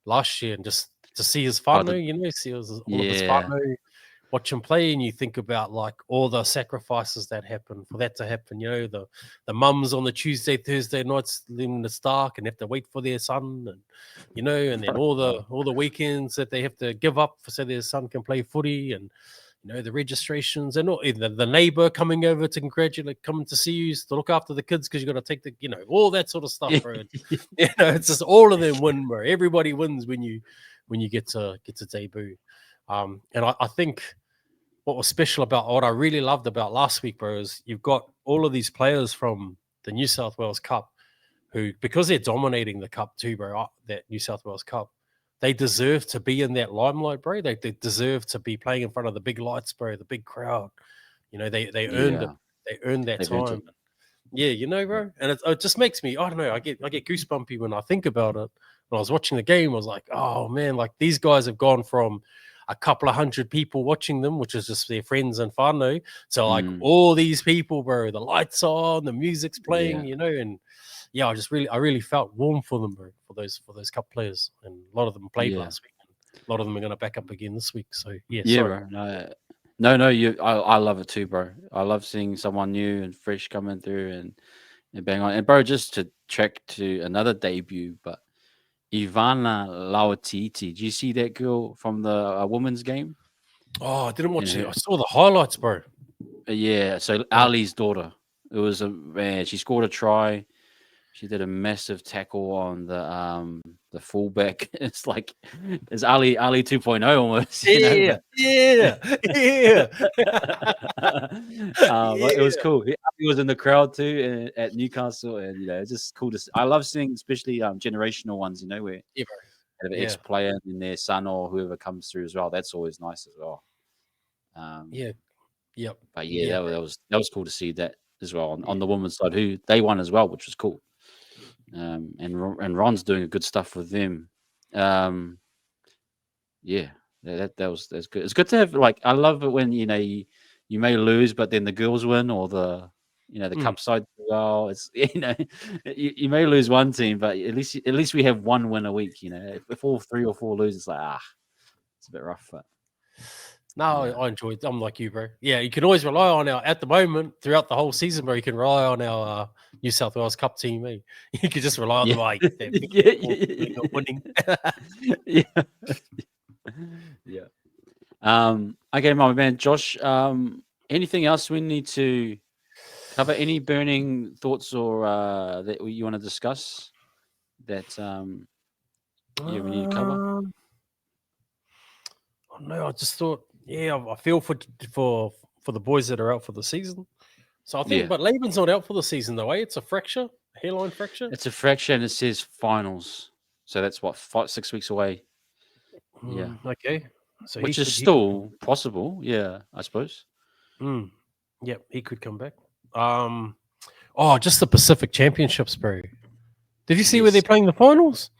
last year and just to see his whānau, see all of his whānau, watch him play, and you think about like all the sacrifices that happen for that to happen. The mums on the Tuesday, Thursday nights in the dark and have to wait for their son, and and then all the weekends that they have to give up so their son can play footy, and the registrations and all, the neighbor coming over to coming to see you to look after the kids because you got to take all that sort of stuff, bro. It's just all of them win, bro. Everybody wins when you get to debut. And I think what was special about what I really loved about last week, bro, is you've got all of these players from the New South Wales Cup who, because they're dominating the cup too, bro, that New South Wales Cup, they deserve to be in that limelight, bro. They deserve to be playing in front of the big lights, bro, the big crowd. They earned it. They earned that time. Yeah, bro. And it just makes me, I don't know, I get goosebumpy when I think about it. When I was watching the game, I was like, oh man, like these guys have gone from a couple of hundred people watching them, which is just their friends and whānau, to like all these people, bro. The lights on, the music's playing, and yeah, I really felt warm for them, bro, for those cup players, and a lot of them played last week. A lot of them are going to back up again this week. So yeah, sorry. Bro. No, I love it too, bro. I love seeing someone new and fresh coming through and bang on. And bro, just to track to another debut, but Ivana Lauatiti. Did you see that girl from the women's game? Oh, I didn't watch it. I saw the highlights, bro. Yeah, so Ali's daughter. It was man. She scored a try. She did a massive tackle on the fullback. It's like it's Ali 2.0 almost, Yeah, But yeah, yeah, but it was yeah, cool. He was in the crowd too at Newcastle, and it's just cool to see. I love seeing, especially generational ones. Where yeah, bro. have an Yeah, ex-player and their son or whoever comes through as well. That's always nice as well. Um, yeah, yep, but yeah, yeah, that was cool to see that as well on, bro. on the women's side, who they won as well, which was cool. And Ron's doing good stuff with them. Um, yeah, that's good. It's good to have I love it when you may lose, but then the girls win, or the Mm. cup side do well. It's you may lose one team, but at least we have one win a week. If all three or four lose, it's like it's a bit rough, but No, yeah, I enjoy it. I'm like you, bro. Yeah, you can always rely on at the moment, throughout the whole season, bro, you can rely on our New South Wales Cup team, eh? You can just rely on yeah, them, like, they're yeah, winning. yeah, yeah. Okay, my man, Josh. Anything else we need to cover? Any burning thoughts or that you want to discuss that we need to cover? Um, no, I just thought, yeah, I feel for the boys that are out for the season. So I think, Yeah, but Laban's not out for the season though, eh? It's a fracture, hairline fracture. it's a fracture and it says finals, so that's what 5, 6 weeks away. Yeah, Okay, so which is he could come. still possible. Yeah, I suppose. Mm, yep, he could come back. Um, oh, just the Pacific Championships, bro. Did you see where they're Yes. playing the finals?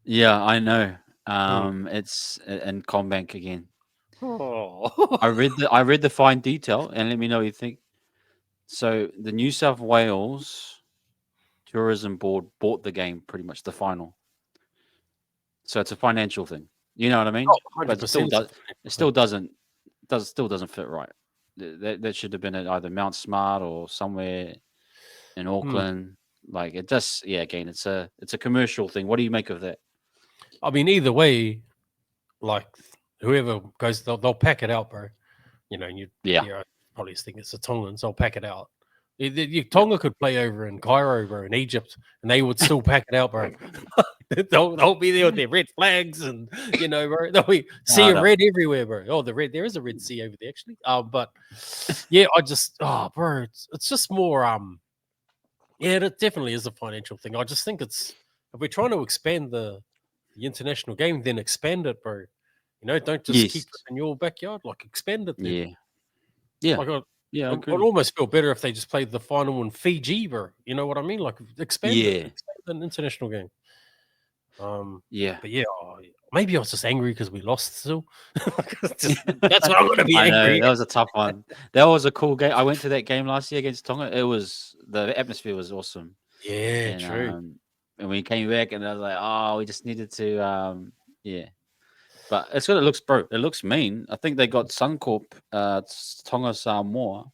Yeah, I know. Mm. It's in Combank again. Oh, I read the fine detail, and let me know what you think. So the New South Wales Tourism Board bought the game, pretty much the final. So it's a financial thing. You know what I mean? But 100% it's a it financial still thing. doesn't fit right. That should have been at either Mount Smart or somewhere in Mm. Auckland. Like it just again, it's a commercial thing. What do you make of that? I mean, either way, like whoever goes, they'll pack it out, bro. And Yeah. you probably think it's the Tongans. They'll pack it out. Yep. Tonga could play over in Cairo, bro, in Egypt, and they would still pack it out, bro. they'll be there with their red flags, and bro, they'll be sea of Harder. red everywhere, bro. Oh, there is a red sea over there, actually. But yeah, bro, it's just more. Yeah, it definitely is a financial thing. I just think if we're trying to expand the international game, then expand it, bro. Don't just keep Yes. it in your backyard. Like expand it then. Yeah. Yeah. Like Yeah. I I'd agree. almost feel better if they just played the final in Fiji, bro. You know what I mean? Like Yeah. expand an international game. Yeah. But yeah, maybe I was just angry because we lost still. That's what I'm gonna be I know angry that at. was a tough one. That was a cool game. I went to that game last year against Tonga. The atmosphere was awesome, Yeah, and true. and we came back, and I was like, oh, we just needed to, yeah. But it's good. It looks, bro. It looks mean. I think they got Suncorp, Tonga Samoa.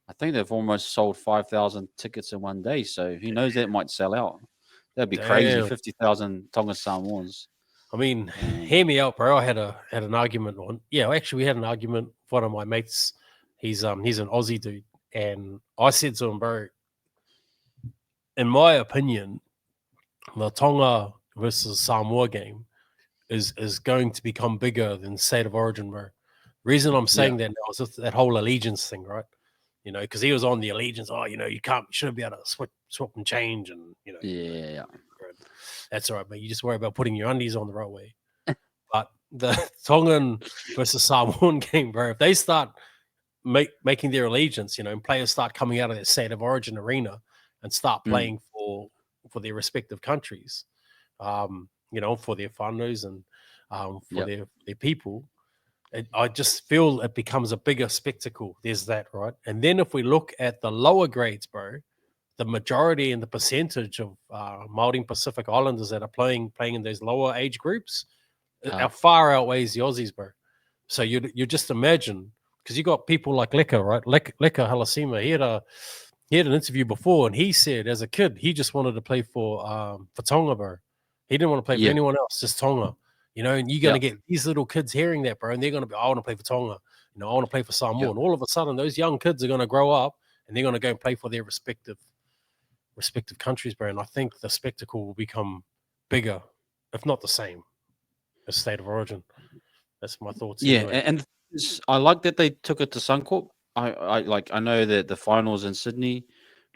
I think they've almost sold 5,000 tickets in one day. So who knows? That might sell out. That'd be crazy. Damn. 50,000 Tonga Samoans. I mean, Um, hear me out, bro. I had an argument on. Yeah, actually, we had an argument. One of my mates, he's an Aussie dude, and I said to him, bro, in my opinion, the Tonga versus Samoa game is going to become bigger than State of Origin, bro. Reason I'm yeah, saying that now is that whole allegiance thing, right? Because he was on the allegiance. Oh, you shouldn't be able to swap and change, and yeah, that's all right, mate. You just worry about putting your undies on the right way. But the Tongan versus Samoan game, bro, if they start making their allegiance, and players start coming out of their State of Origin arena and start mm, playing for their respective countries, for their whānaus and for yep, their people, I just feel it becomes a bigger spectacle. There's that, right? And then if we look at the lower grades, bro, the majority and the percentage of Māori and Pacific Islanders that are playing in those lower age groups, far outweighs the Aussies, bro. So you just imagine, because you got people like Leka, right? Leka Halasima. He had an interview before, and he said as a kid he just wanted to play for Tonga, bro. He didn't want to play for yeah, anyone else, just Tonga. And you're gonna yep, get these little kids hearing that, bro, and they're gonna be, I want to play for Tonga. I want to play for Samoa. yep, And all of a sudden, those young kids are gonna grow up and they're gonna go and play for their respective respective countries, bro. And I think the spectacle will become bigger, if not the same, as State of Origin. That's my thoughts. Yeah, Anyway. and I like that they took it to Suncorp. I know that the finals in Sydney,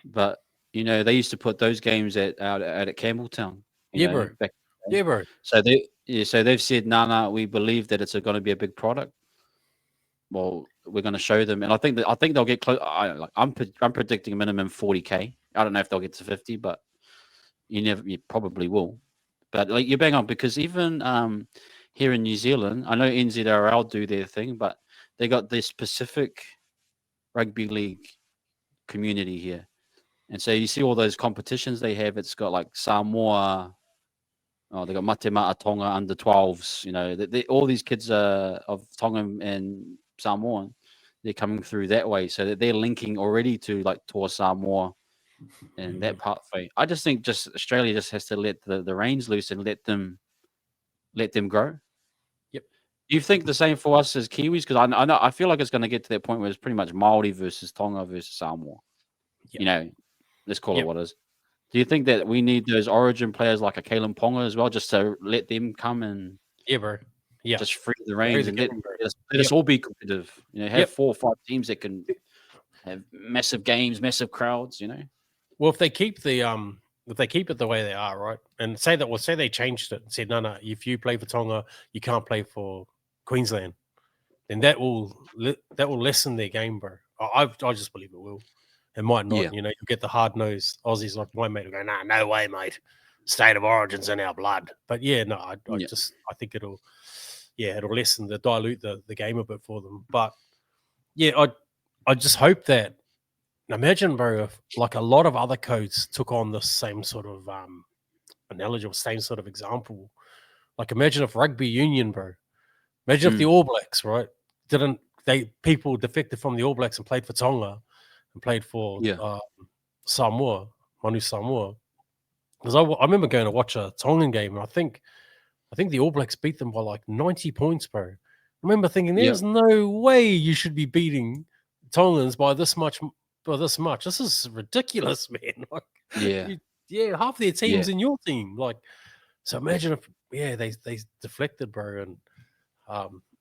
but they used to put those games out at Campbelltown. Yeah, bro. Back Yeah, bro. so they've said nah, we believe that it's going to be a big product. Well, we're going to show them, and I think they'll get close. I'm predicting a minimum 40K. I don't know if they'll get to 50, but you probably will. But like you bang on, because even here in New Zealand, I know NZRL do their thing, but they got this Pacific Rugby League community here, and so you see all those competitions they have. It's got like Samoa. Oh, they got Mate Mata Tonga under 12s. All these kids of Tonga and Samoan. They're coming through that way, so that they're linking already to like Toa Samoa and that pathway. I just think Australia just has to let the reins loose and let them grow. Yep. Do you think the same for us as Kiwis? Because I feel like it's going to get to that point where it's pretty much Māori versus Tonga versus Samoa. Yep. Let's call it what it is. Do you think that we need those origin players like a Kalen Ponga as well, just to let them come and bro. Yeah. just free the reins and let Yep. us all be competitive? Have 4 or 5 teams that can have massive games, massive crowds. Well, if they keep it the way they are, right, and say they changed it and said no, if you play for Tonga, you can't play for Queensland, then that will lessen their game, bro. I just believe it will. It might not. Yeah. You get the hard nosed Aussies like my mate will go, nah, no way, mate. State of Origin's in our blood. But yeah, no, I think it'll lessen dilute the game a bit for them. But yeah, I just hope that. Imagine, bro, if like a lot of other codes took on the same sort of analogy or same sort of example. Like imagine if rugby union, bro. Imagine if the All Blacks, right, people defected from the All Blacks and played for Tonga and played for Samoa, Manu Samoa. Because I remember going to watch a Tongan game, and I think the All Blacks beat them by like 90 points, bro. I remember thinking, there's no way you should be beating Tongans by this much. This is ridiculous, man. Like, half their team's in your team. Like, so imagine if they deflected, bro. And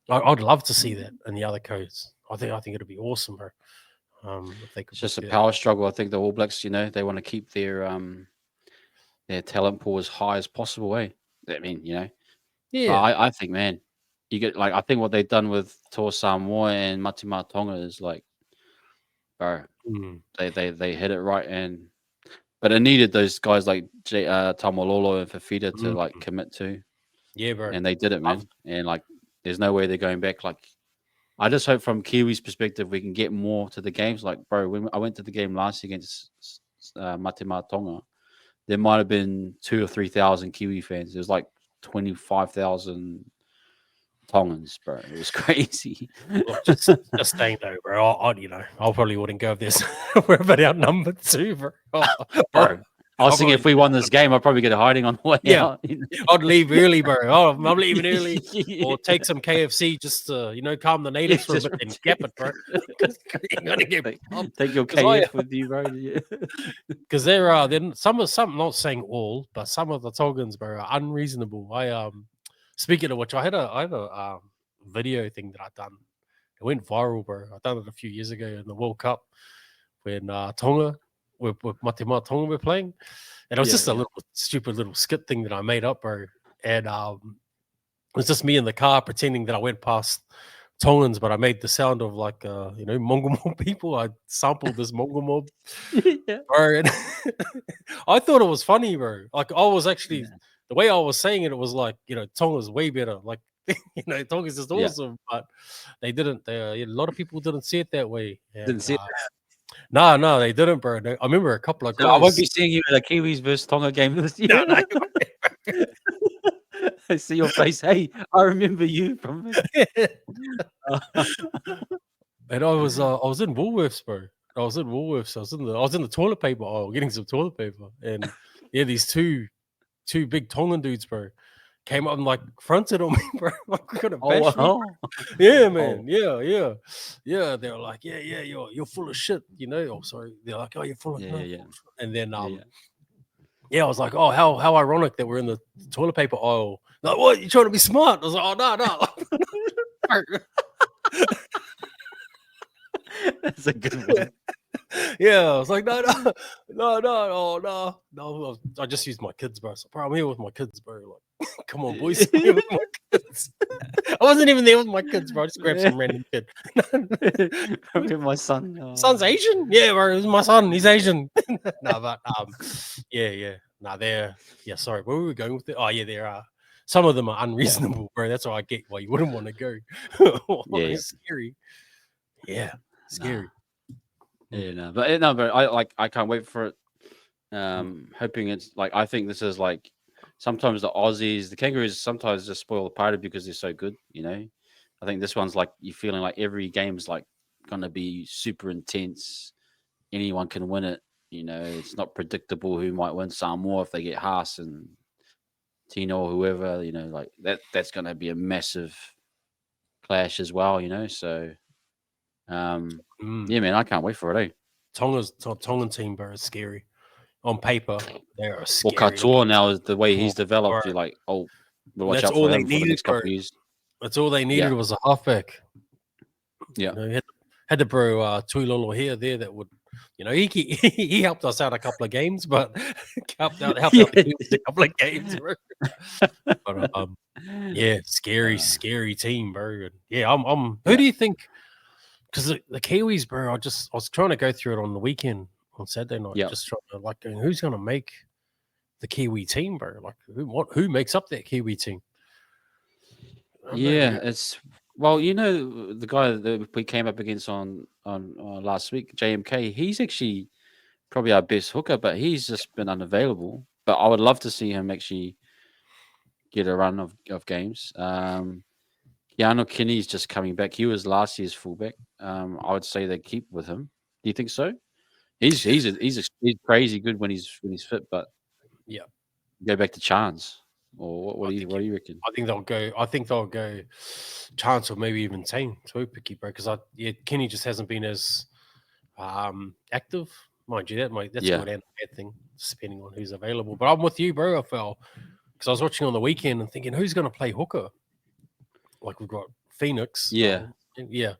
I'd love to see that in the other codes. I think it'd be awesome, bro. If they could. It's just a power struggle. I think the All Blacks, they want to keep their talent pool as high as possible. I mean, I think, man, you get like I think what they've done with Toa Samoa and Mate Mata Tonga is like, bro, they hit it right, but it needed those guys like Tamalolo and Fafita to like commit to. Yeah, bro. And they did it, man. And like, there's no way they're going back. Like, I just hope from Kiwis' perspective we can get more to the games. Like, bro, when I went to the game last year against Mate Mata Tonga, there might have been 2,000 or 3,000 Kiwi fans. There was like 25,000 Tongans, bro. It was crazy. Look, just staying though, bro. I probably wouldn't go if there's we're a bit outnumbered too, bro. Bro, I was thinking if we won this game, I'd probably get a hiding on the way out. I'd leave early, bro. Oh, I'm leaving early, or take some KFC just to calm the natives for a bit and cap it, bro. You're gonna get take your KF with you, bro. Because there are some, not saying all, but some of the Tongans, bro, are unreasonable. Speaking of which, I had a video thing that I done. It went viral, bro. I done it a few years ago in the World Cup when Tonga with Mate Mata Tonga were playing, and it was just a little stupid little skit thing that I made up, bro. And it was just me in the car pretending that I went past Tongans, but I made the sound of like Mongol mob people. I sampled this Mongol mob, bro. And I thought it was funny, bro. Like I was actually. The way I was saying it, it was like, Tonga's way better. Like, Tonga's just awesome, but they didn't. A lot of people didn't see it that way. And, didn't see it. No, they didn't, bro. I remember a couple of guys. I won't be seeing you at a Kiwis versus Tonga game this year. No. I see your face. Hey, I remember you from. And I was in Woolworths, bro. I was in Woolworths. I was in the toilet paper aisle getting some toilet paper, and these two big Tongan dudes, bro, came up and like fronted on me, bro. Like, we're gonna Oh, bash me. wow. Yeah, Oh, man. Yeah. They were like, yeah, you're full of shit, you know. Oh, sorry. They're like, oh, you're full of yeah, no. yeah, yeah, And then yeah, yeah, I was like, oh, how ironic that we're in the toilet paper aisle. Like, what? You trying to be smart? I was like, oh no. That's a good one. Yeah, I was like, no, oh no. I just used my kids, bro. So, bro, I'm here with my kids, bro. Like, come on, boys, I'm here with my kids. I wasn't even there with my kids, bro. I just grabbed some random kid. With my son. Son's Asian? Yeah, bro. It was my son. He's Asian. No, but yeah. No, they're sorry. Where were we going with it? Oh, yeah, there are. Some of them are unreasonable, bro. That's why I get why you wouldn't want to go. Yeah. It's scary. Yeah, scary. Yeah, no, but I can't wait for it. Hoping it's like I think this is like sometimes the Aussies, the Kangaroos sometimes just spoil the party because they're so good. You know, I think this one's like you're feeling like every game's like gonna be super intense. Anyone can win it. You know, it's not predictable who might win Samoa if they get Haas and Tino or whoever. You know, like that's gonna be a massive clash as well. You know, so yeah, man, I can't wait for it. Tongan team, bro, is scary. On paper, they're Well, scary. Katoa now is the way he's Oh, developed. bro. You're like, oh, we'll watch That's out all for they him for the needed, next couple bro. of years. That's all they needed Yeah. was a halfback. Yeah. You know, he had to bro Tuilolo here there that would, you know, he helped us out a couple of games, but helped out the Kiwis a couple of games, bro. But yeah, scary team, bro. And yeah, I'm. Who do you think? Because the Kiwis, bro, I was trying to go through it on the weekend on Saturday night, just trying to like, who's going to make the Kiwi team, bro? Like, who makes up that Kiwi team? Yeah, it's well, you know, the guy that we came up against on last week, JMK. He's actually probably our best hooker, but he's just been unavailable. But I would love to see him actually get a run of games. Keanu Kinney's just coming back. He was last year's fullback. I would say they keep with him. Do you think so? He's crazy good when he's fit, but Yeah. go back to Chance, or what do you reckon? I think they'll go Chance or maybe even Taine too, Picky, bro. Because Kenny just hasn't been as active. Mind you, that's a good and a bad thing, depending on who's available. But I'm with you, bro. I felt because I was watching on the weekend and thinking, who's going to play hooker? Like we've got Phoenix. Yeah. Yeah.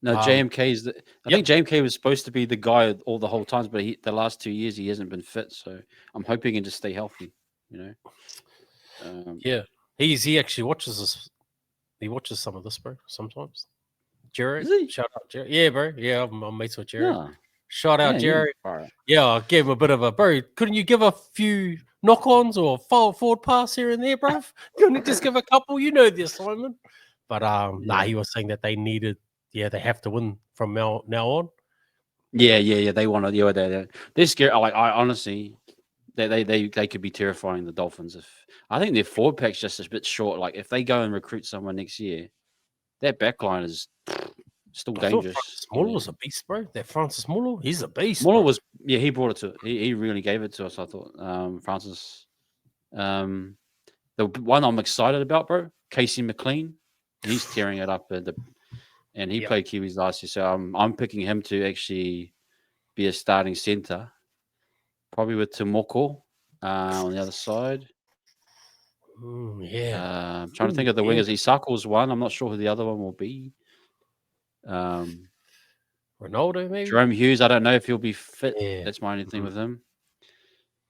No, JMK's. I think JMK was supposed to be the guy all the whole times, but the last 2 years he hasn't been fit. So I'm hoping he can just stay healthy. You know. Yeah, he actually watches this. He watches some of this, bro. Sometimes. Jerry, shout out Jerry. Yeah, bro. Yeah, I'm mates with Jerry. Yeah. Shout out Jerry. Yeah, I gave him a bit of a bro. Couldn't you give a few knock-ons or forward pass here and there, bro? Couldn't you just give a couple? You know the assignment. But he was saying that they needed. Yeah, they have to win from now on. Yeah. They want to. Yeah, they're scared. Like I honestly, they could be terrifying the Dolphins if I think their forward pack's just a bit short. Like if they go and recruit someone next year, that backline is still dangerous. Francis Muller was a beast, bro. That Francis Muller, he's a beast. Muller was, he brought it to. He really gave it to us. I thought, Francis. The one I'm excited about, bro, Casey McLean. He's tearing it up and he played Kiwis last year, so I'm picking him to actually be a starting center, probably with Tomoko on the other side. I'm trying to think of the wingers. Isako's one. I'm not sure who the other one will be. Ronaldo, maybe? Jerome Hughes, I don't know if he'll be fit. Yeah. That's my only thing with him.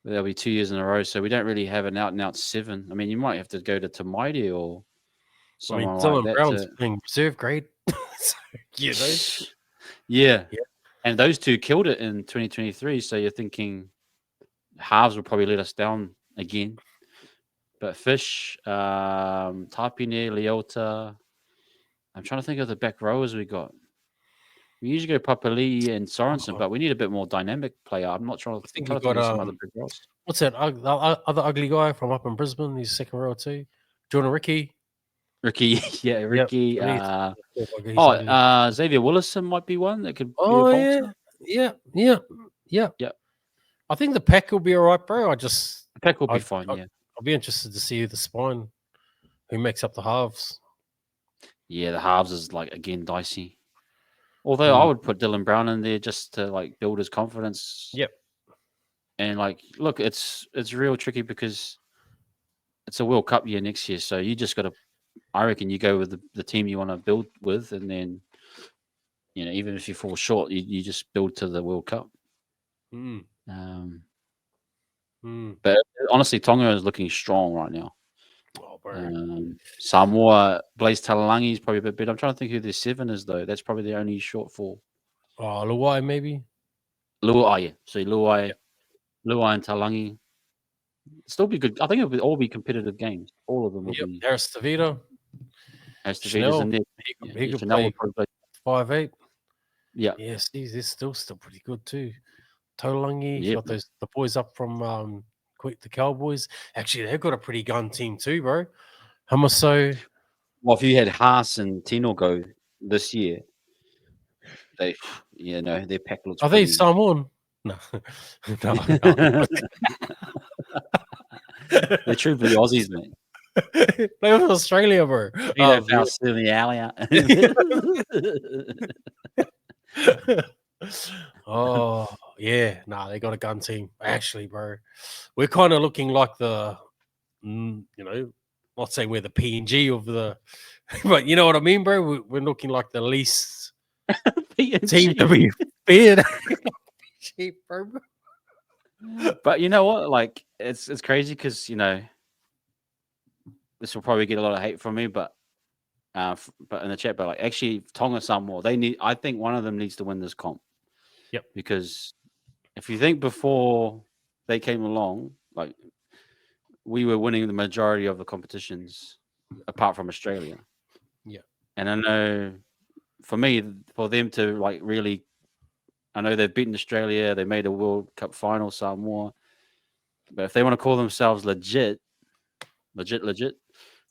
But that'll be 2 years in a row, so we don't really have an out-and-out seven. I mean, you might have to go to Tamaiti or someone like that. Brown's playing reserve grade. So, you know? Yeah. And those two killed it in 2023, so you're thinking halves will probably let us down again. But Fish, Tapine, Leota. I'm trying to think of the back rowers we got. We usually go Papali and Sorensen, but we need a bit more dynamic player. I'm not trying to think of some other big rows. What's that other ugly guy from up in Brisbane? He's second row too. Jordan Ricky. Ricky. Xavier Willison might be one that could be a bolter. Yeah. I think the pack will be all right, bro. The pack will be fine, I'll be interested to see who the spine Who makes up the halves? Yeah, the halves is like again dicey. Although I would put Dylan Brown in there just to like build his confidence. Yep. And like, look, it's real tricky because it's a World Cup year next year, so you just got to. I reckon you go with the team you want to build with, and then even if you fall short, you just build to the World Cup. But honestly, Tonga is looking strong right now. Oh, bro. Samoa, Blaise Talalangi is probably a bit better. I'm trying to think who their 7 is though. That's probably the only shortfall. Oh, Luai maybe. Luai, yeah. So Luai and Talangi. Still be good. I think it'll all be competitive games. All of them will be. Harris Tavita. Chanel in there. He could Chanel play will probably 5'8". Yeah. Yes, he's still pretty good too. Tolangi, Yeah. got the boys up from the Cowboys. Actually, they've got a pretty gun team too, bro. Hamaso. Well, if you had Haas and Tino go this year, their pack looks Are they Samoan? No. No. They're true blue Aussies, mate. Play with Australia, bro. Oh, yeah. Nah, they got a gun team. Actually, bro. We're kind of looking like the, not saying we're the PNG of the, but you know what I mean, bro? We're looking like the least team to be feared. bro. But you know what? Like, it's crazy because, this will probably get a lot of hate from me, but in the chat, but like actually Tonga Samoa, I think one of them needs to win this comp. Yep. Because if you think before they came along, like we were winning the majority of the competitions apart from Australia. Yeah. And I know for them to like really, I know they've beaten Australia, they made a World Cup final, Samoa. But if they want to call themselves legit,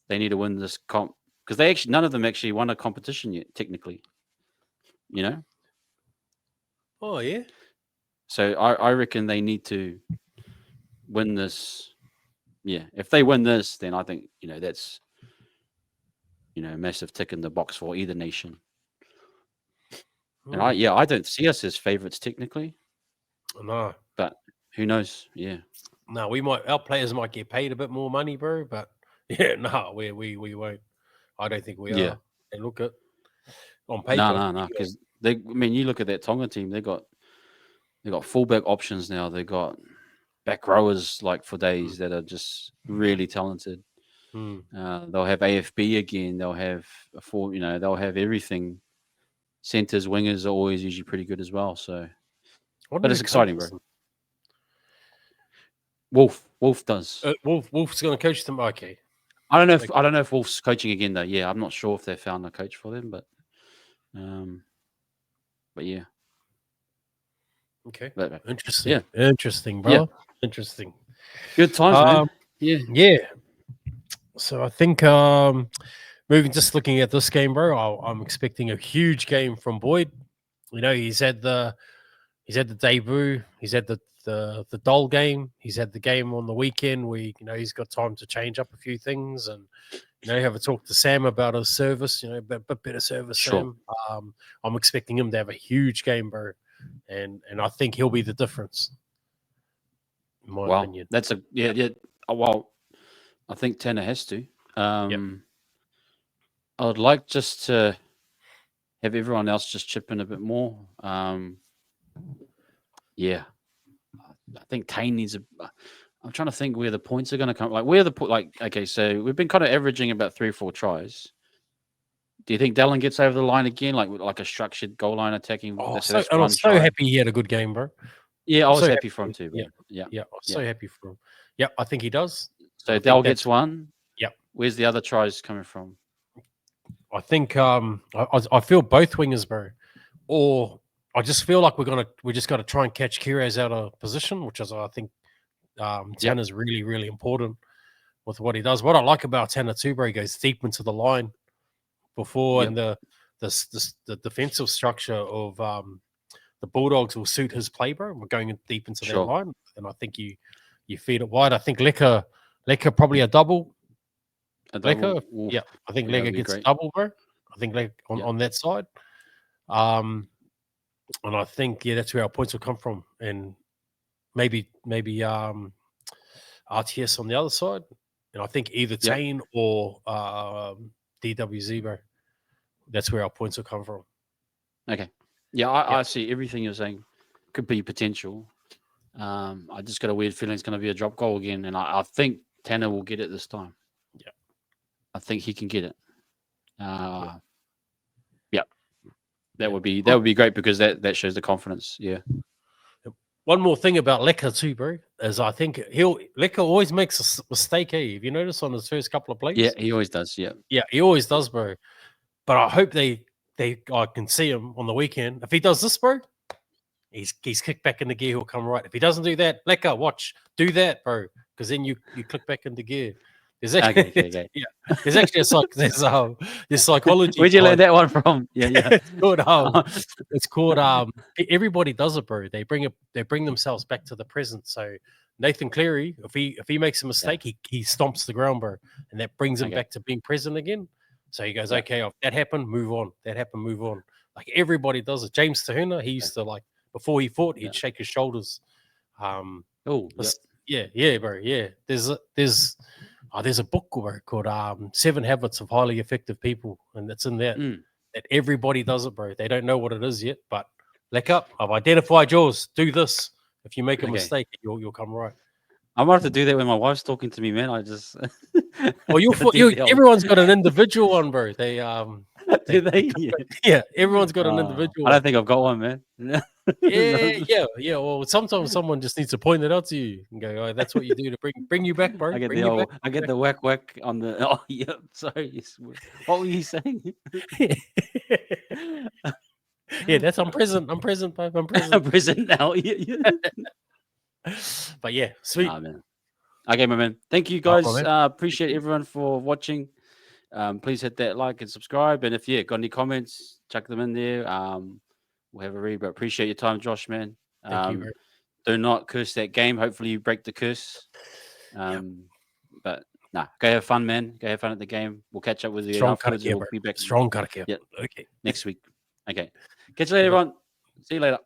they need to win this comp. Because none of them actually won a competition yet, technically. Oh, yeah. So I reckon they need to win this. Yeah, if they win this, then I think that's a massive tick in the box for either nation. And I don't see us as favorites technically. No, but who knows? Yeah. No, our players might get paid a bit more money, bro. But yeah, no, we won't. I don't think we are. And look at on paper. No, because you look at that Tonga team. They got fullback options now. They got back rowers like for days that are just really talented. They'll have AFB again. They'll have they'll have everything. Centers, wingers are always usually pretty good as well. So, but it's exciting, bro. Wolf does. Wolf's going to coach them. Okay. I don't know if Wolf's coaching again though. Yeah, I'm not sure if they found a coach for them, but yeah. Okay. But, interesting. Yeah. Interesting, bro. Yeah. Interesting. Good times, man. Yeah. So I think just looking at this game, bro, I'm expecting a huge game from Boyd. He's had the debut. He's had the Dole game. He's had the game on the weekend where he's got time to change up a few things and have a talk to Sam about his service. A bit better service. Sure. Sam. I'm expecting him to have a huge game, bro, and I think he'll be the difference. In my opinion, that's yeah. Well, I think Taine has to. I would like just to have everyone else just chip in a bit more. Yeah, I think Taine needs I'm trying to think where the points are going to come. Like where okay, so we've been kind of averaging about 3 or 4 tries. Do you think Dallin gets over the line again, like a structured goal line attacking? I'm so happy he had a good game, bro. Yeah, I was happy for him too. Bro. Yeah. I was so happy for him. Yeah, I think he does. So Dell gets one. Yep. Where's the other tries coming from? I think I feel both wingers, bro. Or I just feel like we just got to try and catch Kīre's out of position, which is I think Taine is really, really important with what he does. What I like about Taine too, bro, he goes deep into the line before, and the defensive structure of the Bulldogs will suit his play, bro. We're going deep into that line, and I think you feed it wide. I think Leka probably a double. double. Lecker, yeah, I think that would Lecker be gets a great. double, bro. I think on that side. And I think that's where our points will come from, and maybe RTS on the other side, and I think either Yep. Taine or DWZ, bro. That's where our points will come from. Okay. Yeah, I see everything you're saying could be potential. I just got a weird feeling it's going to be a drop goal again, and I think Tanner will get it this time. Yeah, I think he can get it. Yeah. That Yeah. would be great because that shows the confidence. Yeah. One more thing about Lecker too, bro, is I think Lecker always makes a mistake. If you notice on his first couple of plays, Yeah, he always does. Yeah. yeah, he always does, bro. But I hope I can see him on the weekend. If he does this, bro, he's kicked back into gear. He'll come right. If he doesn't do that, Lecker, watch, do that, bro, because then you click back into gear. There's actually, Okay. yeah, there's actually there's psychology. Where'd you learn that one from? Yeah. it's called everybody does it, bro. They bring themselves back to the present. So Nathan Cleary, if he makes a mistake, he stomps the ground, bro, and that brings him back to being present again. So he goes, okay, that happened, move on. That happened, move on. Like everybody does it. James Tahuna, he used to before he fought, he'd shake his shoulders. Oh, yeah, bro. Yeah, there's a book, bro, called 7 Habits of Highly Effective People, and it's in there that everybody does it, bro. They don't know what it is yet, but I've identified yours. Do this. If you make a mistake, you'll come right. I might have to do that when my wife's talking to me, man. I just well, everyone's got an individual one, bro. They do they? Yeah, everyone's got an individual. I don't think I've got one, man. Yeah. Well, sometimes someone just needs to point it out to you and go, "Oh, that's what you do to bring you back, bro." I get the whack on the. Oh, yeah. Sorry. What were you saying? Yeah, I'm present. I'm present, bro. I'm present. I'm present now. But yeah, sweet. Man. Okay, my man. Thank you, guys. Appreciate everyone for watching. Please hit that like and subscribe. And if got any comments, chuck them in there. We'll have a read. But appreciate your time, Josh, man. Thank you, bro. Do not curse that game. Hopefully you break the curse. But go have fun, man. Go have fun at the game. We'll catch up with you afterwards. We'll be back. Strong cut here. Yeah. Okay. Next week. Okay. Catch you later, everyone. See you later.